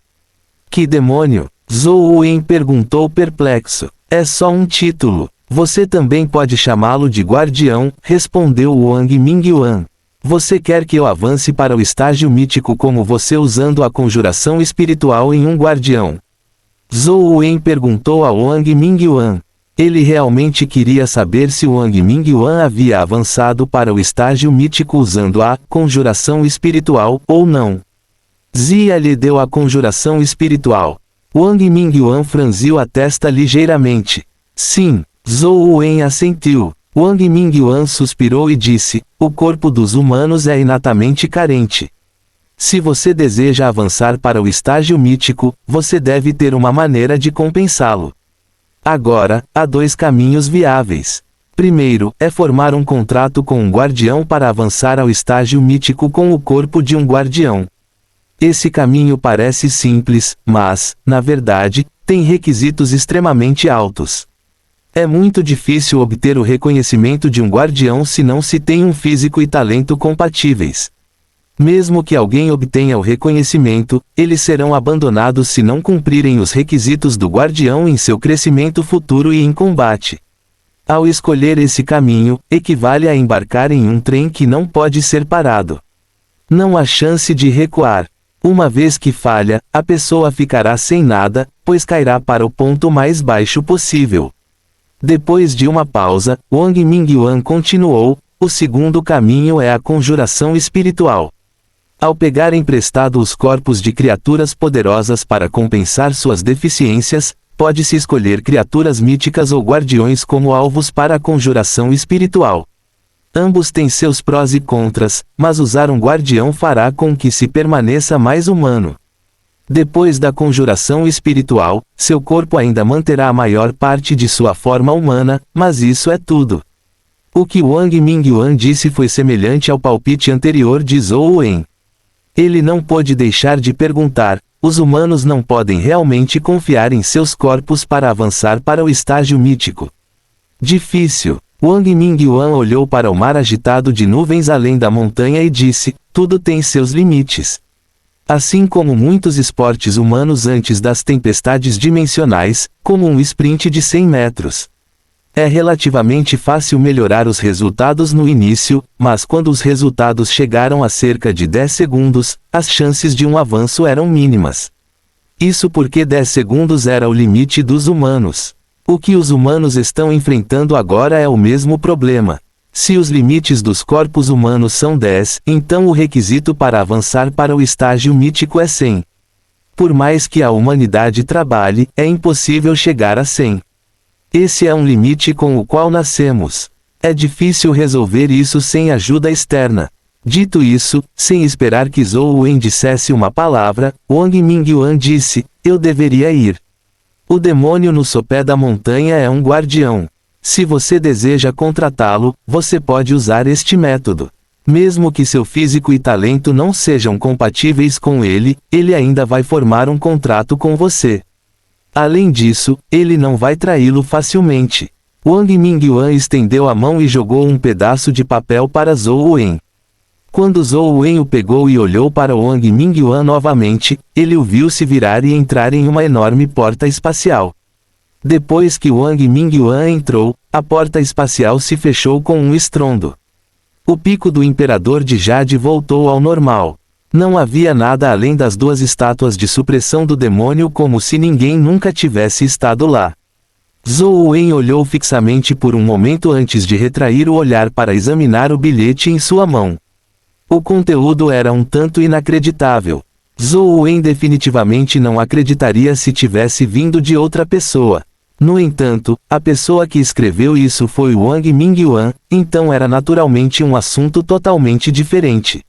Que demônio? Zhou Wen perguntou perplexo. É só um título. Você também pode chamá-lo de guardião, respondeu Wang Mingyuan. Você quer que eu avance para o estágio mítico como você usando a conjuração espiritual em um guardião? Zhou Wen perguntou a Wang Mingyuan. Ele realmente queria saber se Wang Mingyuan havia avançado para o estágio mítico usando a conjuração espiritual ou não. Zia lhe deu a conjuração espiritual. Wang Mingyuan franziu a testa ligeiramente. Sim, Zhou Wen assentiu. Wang Mingyuan suspirou e disse, o corpo dos humanos é inatamente carente. Se você deseja avançar para o estágio mítico, você deve ter uma maneira de compensá-lo. Agora, há 2 caminhos viáveis. Primeiro, é formar um contrato com um guardião para avançar ao estágio mítico com o corpo de um guardião. Esse caminho parece simples, mas, na verdade, tem requisitos extremamente altos. É muito difícil obter o reconhecimento de um guardião se não se tem um físico e talento compatíveis. Mesmo que alguém obtenha o reconhecimento, eles serão abandonados se não cumprirem os requisitos do guardião em seu crescimento futuro e em combate. Ao escolher esse caminho, equivale a embarcar em um trem que não pode ser parado. Não há chance de recuar. Uma vez que falha, a pessoa ficará sem nada, pois cairá para o ponto mais baixo possível. Depois de uma pausa, Wang Mingyuan continuou, o segundo caminho é a conjuração espiritual. Ao pegar emprestado os corpos de criaturas poderosas para compensar suas deficiências, pode-se escolher criaturas míticas ou guardiões como alvos para a conjuração espiritual. Ambos têm seus prós e contras, mas usar um guardião fará com que se permaneça mais humano. Depois da conjuração espiritual, seu corpo ainda manterá a maior parte de sua forma humana, mas isso é tudo. O que Wang Mingyuan disse foi semelhante ao palpite anterior de Zhou Wen. Ele não pôde deixar de perguntar, os humanos não podem realmente confiar em seus corpos para avançar para o estágio mítico. Difícil. Wang Mingyuan olhou para o mar agitado de nuvens além da montanha e disse, tudo tem seus limites. Assim como muitos esportes humanos antes das tempestades dimensionais, como um sprint de 100 metros. É relativamente fácil melhorar os resultados no início, mas quando os resultados chegaram a cerca de 10 segundos, as chances de um avanço eram mínimas. Isso porque 10 segundos era o limite dos humanos. O que os humanos estão enfrentando agora é o mesmo problema. Se os limites dos corpos humanos são 10, então o requisito para avançar para o estágio mítico é 100. Por mais que a humanidade trabalhe, é impossível chegar a 100. Esse é um limite com o qual nascemos. É difícil resolver isso sem ajuda externa. Dito isso, sem esperar que Zhou Wen dissesse uma palavra, Wang Mingyuan disse, eu deveria ir. O demônio no sopé da montanha é um guardião. Se você deseja contratá-lo, você pode usar este método. Mesmo que seu físico e talento não sejam compatíveis com ele, ele ainda vai formar um contrato com você. Além disso, ele não vai traí-lo facilmente. Wang Mingyuan estendeu a mão e jogou um pedaço de papel para Zhou Wen. Quando Zhou Wen o pegou e olhou para Wang Mingyuan novamente, ele o viu se virar e entrar em uma enorme porta espacial. Depois que Wang Mingyuan entrou, a porta espacial se fechou com um estrondo. O pico do Imperador de Jade voltou ao normal. Não havia nada além das duas estátuas de supressão do demônio, como se ninguém nunca tivesse estado lá. Zhou Wen olhou fixamente por um momento antes de retrair o olhar para examinar o bilhete em sua mão. O conteúdo era um tanto inacreditável. Zhou Wen definitivamente não acreditaria se tivesse vindo de outra pessoa. No entanto, a pessoa que escreveu isso foi Wang Mingyuan, então era naturalmente um assunto totalmente diferente.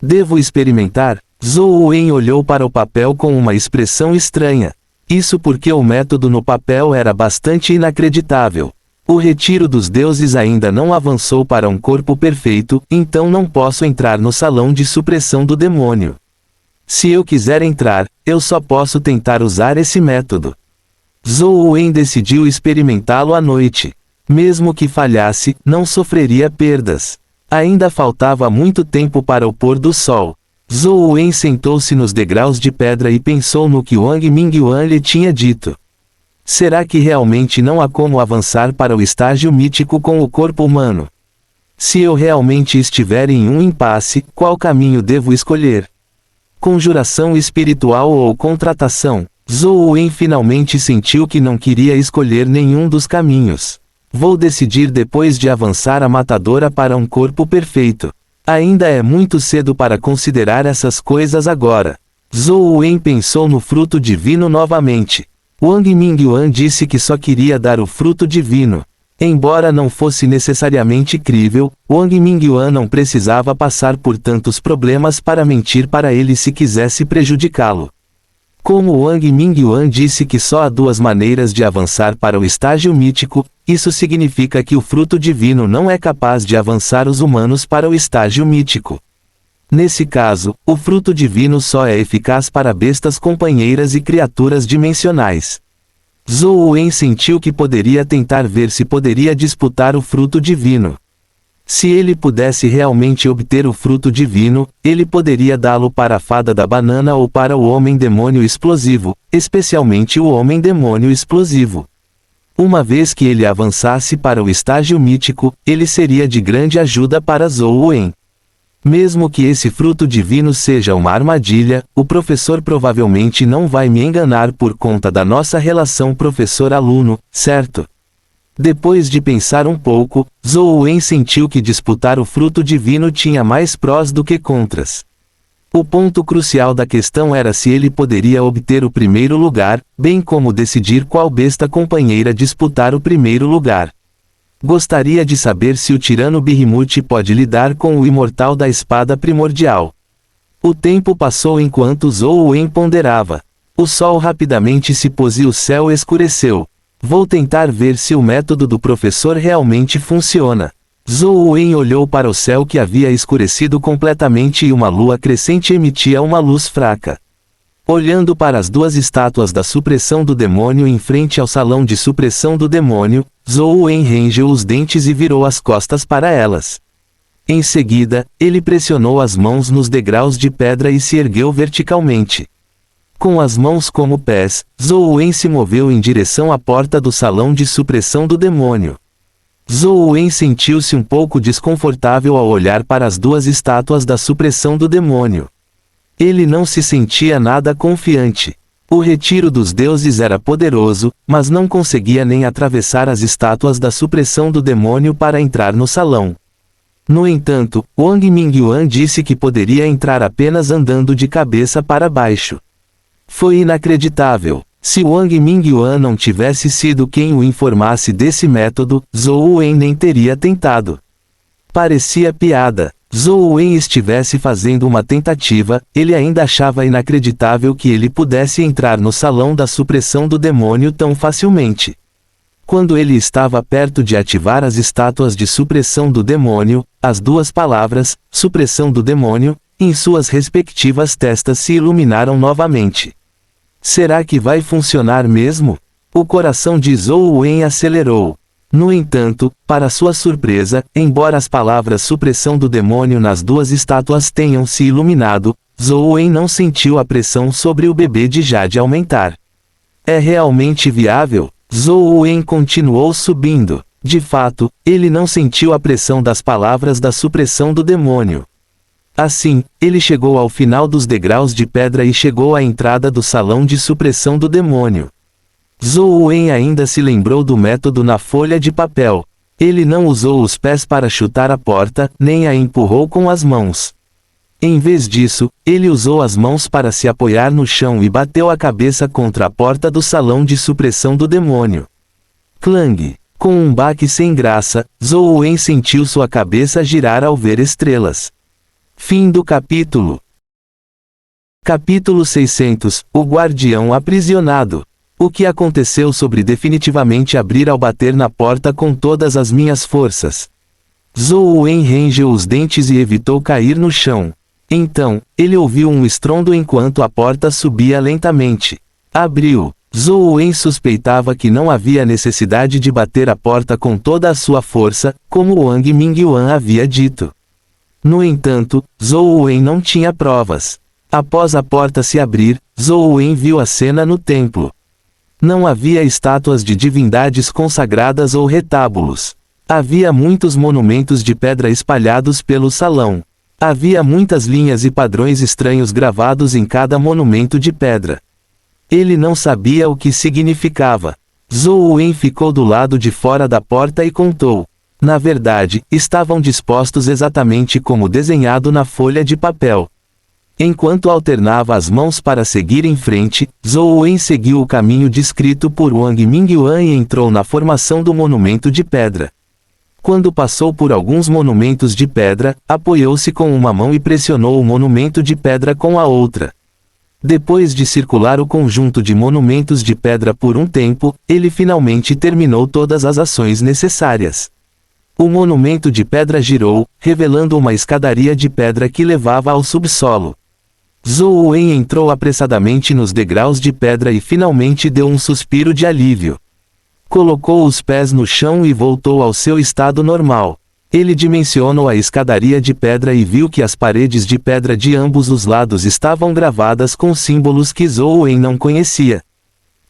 Devo experimentar? Zhou Wen olhou para o papel com uma expressão estranha. Isso porque o método no papel era bastante inacreditável. O retiro dos deuses ainda não avançou para um corpo perfeito, então não posso entrar no salão de supressão do demônio. Se eu quiser entrar, eu só posso tentar usar esse método. Zhou Wen decidiu experimentá-lo à noite. Mesmo que falhasse, não sofreria perdas. Ainda faltava muito tempo para o pôr do sol. Zhou Wen sentou-se nos degraus de pedra e pensou no que Wang Mingyuan lhe tinha dito. Será que realmente não há como avançar para o estágio mítico com o corpo humano? Se eu realmente estiver em um impasse, qual caminho devo escolher? Conjuração espiritual ou contratação? Zhou Wen finalmente sentiu que não queria escolher nenhum dos caminhos. Vou decidir depois de avançar a matadora para um corpo perfeito. Ainda é muito cedo para considerar essas coisas agora. Zhou Wen pensou no fruto divino novamente. Wang Mingyuan disse que só queria dar o fruto divino. Embora não fosse necessariamente crível, Wang Mingyuan não precisava passar por tantos problemas para mentir para ele se quisesse prejudicá-lo. Como Wang Mingyuan disse que só há duas maneiras de avançar para o estágio mítico, isso significa que o fruto divino não é capaz de avançar os humanos para o estágio mítico. Nesse caso, o fruto divino só é eficaz para bestas companheiras e criaturas dimensionais. Zhou Wen sentiu que poderia tentar ver se poderia disputar o fruto divino. Se ele pudesse realmente obter o fruto divino, ele poderia dá-lo para a fada da banana ou para o homem-demônio explosivo, especialmente o homem-demônio explosivo. Uma vez que ele avançasse para o estágio mítico, ele seria de grande ajuda para Zhou Wen. Mesmo que esse fruto divino seja uma armadilha, o professor provavelmente não vai me enganar por conta da nossa relação professor-aluno, certo? Depois de pensar um pouco, Zhou Wen sentiu que disputar o fruto divino tinha mais prós do que contras. O ponto crucial da questão era se ele poderia obter o primeiro lugar, bem como decidir qual besta companheira disputar o primeiro lugar. Gostaria de saber se o tirano Behemoth pode lidar com o imortal da espada primordial. O tempo passou enquanto Zhou Wen ponderava. O sol rapidamente se pôs e o céu escureceu. Vou tentar ver se o método do professor realmente funciona. Zhou Wen olhou para o céu que havia escurecido completamente e uma lua crescente emitia uma luz fraca. Olhando para as duas estátuas da supressão do demônio em frente ao salão de supressão do demônio, Zhou Wen rangeu os dentes e virou as costas para elas. Em seguida, ele pressionou as mãos nos degraus de pedra e se ergueu verticalmente. Com as mãos como pés, Zhou Wen se moveu em direção à porta do salão de supressão do demônio. Zhou Wen sentiu-se um pouco desconfortável ao olhar para as duas estátuas da supressão do demônio. Ele não se sentia nada confiante. O retiro dos deuses era poderoso, mas não conseguia nem atravessar as estátuas da supressão do demônio para entrar no salão. No entanto, Wang Mingyuan disse que poderia entrar apenas andando de cabeça para baixo. Foi inacreditável. Se Wang Mingyuan não tivesse sido quem o informasse desse método, Zhou Wen nem teria tentado. Parecia piada. Zhou Wen estivesse fazendo uma tentativa, ele ainda achava inacreditável que ele pudesse entrar no salão da supressão do demônio tão facilmente. Quando ele estava perto de ativar as estátuas de supressão do demônio, as duas palavras, supressão do demônio, em suas respectivas testas se iluminaram novamente. Será que vai funcionar mesmo? O coração de Zhou Wen acelerou. No entanto, para sua surpresa, embora as palavras supressão do demônio nas duas estátuas tenham se iluminado, Zhou Wen não sentiu a pressão sobre o bebê de Jade aumentar. É realmente viável? Zhou Wen continuou subindo. De fato, ele não sentiu a pressão das palavras da supressão do demônio. Assim, ele chegou ao final dos degraus de pedra e chegou à entrada do salão de supressão do demônio. Zhou Wen ainda se lembrou do método na folha de papel. Ele não usou os pés para chutar a porta, nem a empurrou com as mãos. Em vez disso, ele usou as mãos para se apoiar no chão e bateu a cabeça contra a porta do salão de supressão do demônio. Clang! Com um baque sem graça, Zhou Wen sentiu sua cabeça girar ao ver estrelas. Fim do capítulo. Capítulo 600, O Guardião Aprisionado. O que aconteceu sobre definitivamente abrir ao bater na porta com todas as minhas forças. Zhou Wen rangeu os dentes e evitou cair no chão. Então, ele ouviu um estrondo enquanto a porta subia lentamente. Abriu. Zhou Wen suspeitava que não havia necessidade de bater a porta com toda a sua força, como Wang Mingyuan havia dito. No entanto, Zhou Wen não tinha provas. Após a porta se abrir, Zhou Wen viu a cena no templo. Não havia estátuas de divindades consagradas ou retábulos. Havia muitos monumentos de pedra espalhados pelo salão. Havia muitas linhas e padrões estranhos gravados em cada monumento de pedra. Ele não sabia o que significava. Zhou Wen ficou do lado de fora da porta e contou. Na verdade, estavam dispostos exatamente como desenhado na folha de papel. Enquanto alternava as mãos para seguir em frente, Zhou Wen seguiu o caminho descrito por Wang Mingyuan e entrou na formação do monumento de pedra. Quando passou por alguns monumentos de pedra, apoiou-se com uma mão e pressionou o monumento de pedra com a outra. Depois de circular o conjunto de monumentos de pedra por um tempo, ele finalmente terminou todas as ações necessárias. O monumento de pedra girou, revelando uma escadaria de pedra que levava ao subsolo. Zhou Wen entrou apressadamente nos degraus de pedra e finalmente deu um suspiro de alívio. Colocou os pés no chão e voltou ao seu estado normal. Ele dimensionou a escadaria de pedra e viu que as paredes de pedra de ambos os lados estavam gravadas com símbolos que Zhou Wen não conhecia.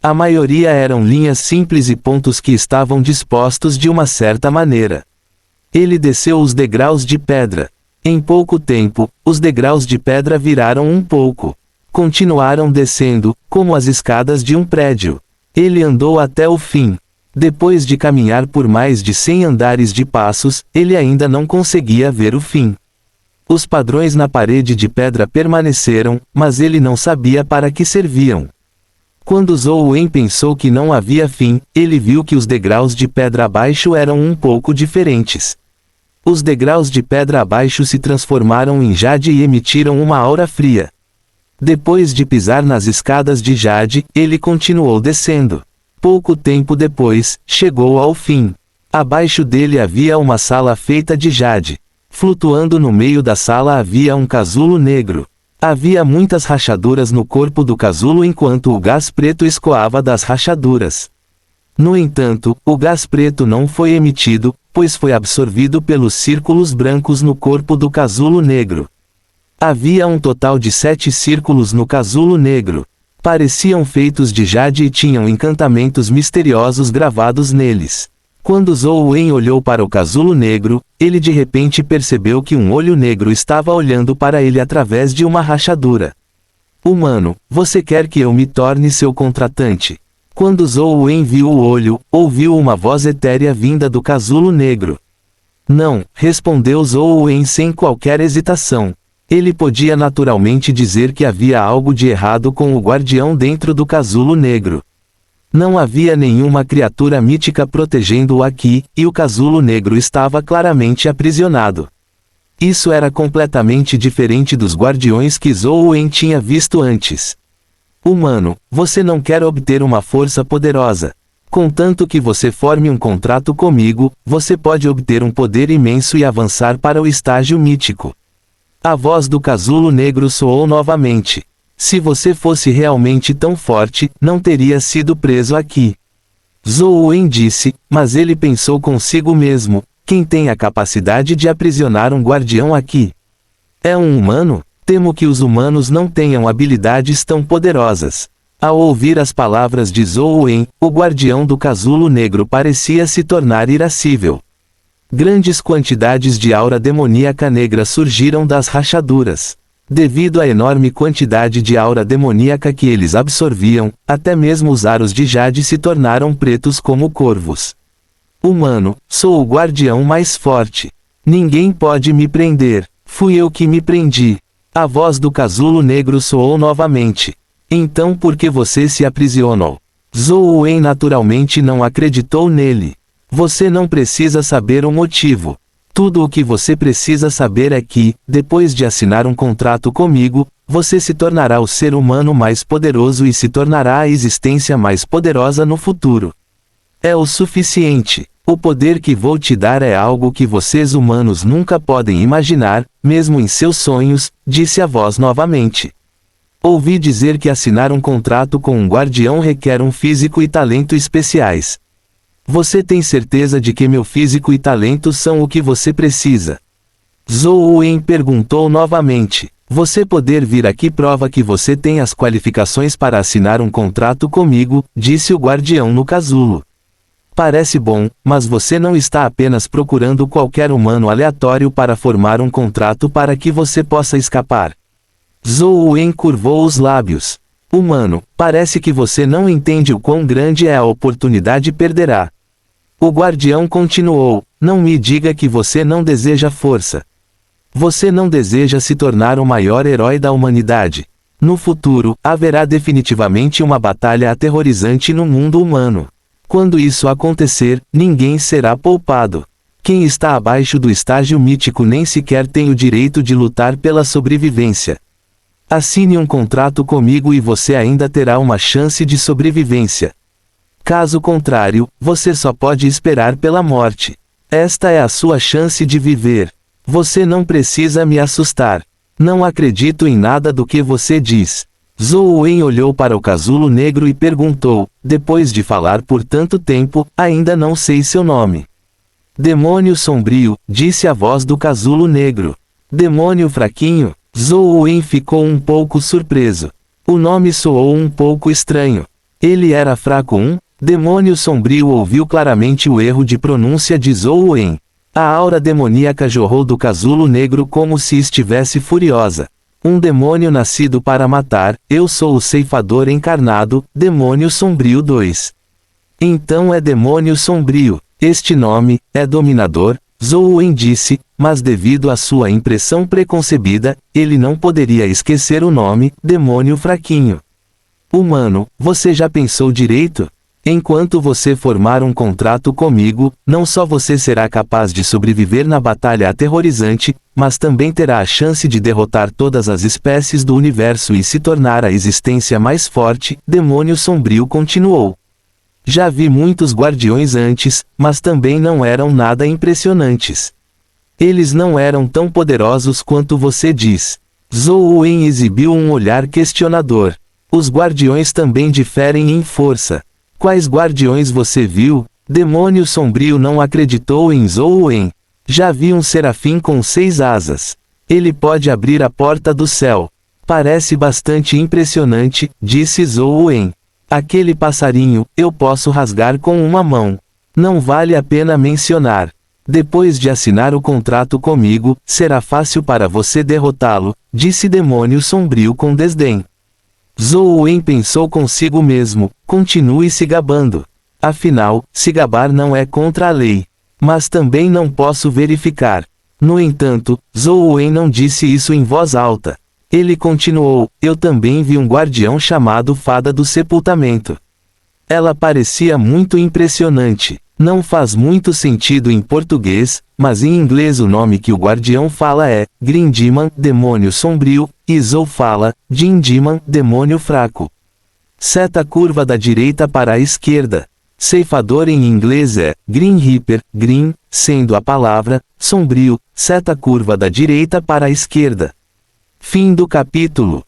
A maioria eram linhas simples e pontos que estavam dispostos de uma certa maneira. Ele desceu os degraus de pedra. Em pouco tempo, os degraus de pedra viraram um pouco. Continuaram descendo, como as escadas de um prédio. Ele andou até o fim. Depois de caminhar por mais de 100 andares de passos, ele ainda não conseguia ver o fim. Os padrões na parede de pedra permaneceram, mas ele não sabia para que serviam. Quando Zhou Wen pensou que não havia fim, ele viu que os degraus de pedra abaixo eram um pouco diferentes. Os degraus de pedra abaixo se transformaram em jade e emitiram uma aura fria. Depois de pisar nas escadas de jade, ele continuou descendo. Pouco tempo depois, chegou ao fim. Abaixo dele havia uma sala feita de jade. Flutuando no meio da sala havia um casulo negro. Havia muitas rachaduras no corpo do casulo enquanto o gás preto escoava das rachaduras. No entanto, o gás preto não foi emitido, pois foi absorvido pelos círculos brancos no corpo do casulo negro. Havia um total de 7 círculos no casulo negro. Pareciam feitos de jade e tinham encantamentos misteriosos gravados neles. Quando Zhou Wen olhou para o casulo negro, ele de repente percebeu que um olho negro estava olhando para ele através de uma rachadura. Humano, você quer que eu me torne seu contratante? Quando Zhou Wen viu o olho, ouviu uma voz etérea vinda do casulo negro. Não, respondeu Zhou Wen sem qualquer hesitação. Ele podia naturalmente dizer que havia algo de errado com o guardião dentro do casulo negro. Não havia nenhuma criatura mítica protegendo-o aqui, e o casulo negro estava claramente aprisionado. Isso era completamente diferente dos guardiões que Zhou Wen tinha visto antes. Humano, você não quer obter uma força poderosa. Contanto que você forme um contrato comigo, você pode obter um poder imenso e avançar para o estágio mítico. A voz do casulo negro soou novamente. Se você fosse realmente tão forte, não teria sido preso aqui. Zhou Wen disse, mas ele pensou consigo mesmo, quem tem a capacidade de aprisionar um guardião aqui? É um humano? Temo que os humanos não tenham habilidades tão poderosas. Ao ouvir as palavras de Zhou Wen, o guardião do casulo negro parecia se tornar irascível. Grandes quantidades de aura demoníaca negra surgiram das rachaduras. Devido à enorme quantidade de aura demoníaca que eles absorviam, até mesmo os aros de jade se tornaram pretos como corvos. Humano, sou o guardião mais forte. Ninguém pode me prender. Fui eu que me prendi. A voz do casulo negro soou novamente. Então por que você se aprisionou? Zhou Wen naturalmente não acreditou nele. Você não precisa saber o motivo. Tudo o que você precisa saber é que, depois de assinar um contrato comigo, você se tornará o ser humano mais poderoso e se tornará a existência mais poderosa no futuro. É o suficiente. O poder que vou te dar é algo que vocês humanos nunca podem imaginar, mesmo em seus sonhos, disse a voz novamente. Ouvi dizer que assinar um contrato com um guardião requer um físico e talento especiais. Você tem certeza de que meu físico e talento são o que você precisa? Zhou Wen perguntou novamente. Você poder vir aqui prova que você tem as qualificações para assinar um contrato comigo, disse o guardião no casulo. Parece bom, mas você não está apenas procurando qualquer humano aleatório para formar um contrato para que você possa escapar. Zhou Wen curvou os lábios. Humano, parece que você não entende o quão grande é a oportunidade perderá. O guardião continuou, não me diga que você não deseja força. Você não deseja se tornar o maior herói da humanidade. No futuro, haverá definitivamente uma batalha aterrorizante no mundo humano. Quando isso acontecer, ninguém será poupado. Quem está abaixo do estágio mítico nem sequer tem o direito de lutar pela sobrevivência. Assine um contrato comigo e você ainda terá uma chance de sobrevivência. Caso contrário, você só pode esperar pela morte. Esta é a sua chance de viver. Você não precisa me assustar. Não acredito em nada do que você diz. Zhou Wen olhou para o casulo negro e perguntou, depois de falar por tanto tempo, ainda não sei seu nome. Demônio sombrio, disse a voz do casulo negro. Demônio fraquinho? Zhou Wen ficou um pouco surpreso. O nome soou um pouco estranho. Ele era fraco Demônio sombrio ouviu claramente o erro de pronúncia de Zhou Wen. A aura demoníaca jorrou do casulo negro como se estivesse furiosa. Um demônio nascido para matar, eu sou o ceifador encarnado, Demônio Sombrio 2. Então é Demônio Sombrio, este nome, é dominador, Zhou Wen disse, mas devido à sua impressão preconcebida, ele não poderia esquecer o nome, Demônio Fraquinho. Humano, você já pensou direito? Enquanto você formar um contrato comigo, não só você será capaz de sobreviver na batalha aterrorizante, mas também terá a chance de derrotar todas as espécies do universo e se tornar a existência mais forte, Demônio Sombrio continuou. Já vi muitos guardiões antes, mas também não eram nada impressionantes. Eles não eram tão poderosos quanto você diz. Zhou Wen exibiu um olhar questionador. Os guardiões também diferem em força. Quais guardiões você viu? Demônio sombrio não acreditou em Zhou Wen. Já vi um serafim com 6 asas. Ele pode abrir a porta do céu. Parece bastante impressionante, disse Zhou Wen. Aquele passarinho, eu posso rasgar com uma mão. Não vale a pena mencionar. Depois de assinar o contrato comigo, será fácil para você derrotá-lo, disse Demônio Sombrio com desdém. Zhou Wen pensou consigo mesmo, continue se gabando. Afinal, se gabar não é contra a lei. Mas também não posso verificar. No entanto, Zhou Wen não disse isso em voz alta. Ele continuou, eu também vi um guardião chamado Fada do Sepultamento. Ela parecia muito impressionante. Não faz muito sentido em português, mas em inglês o nome que o guardião fala é Grindiman, demônio sombrio, e Zhou fala, Jindiman, demônio fraco. Seta curva da direita para a esquerda. Ceifador em inglês é Green Reaper, Green, sendo a palavra sombrio, seta curva da direita para a esquerda. Fim do capítulo.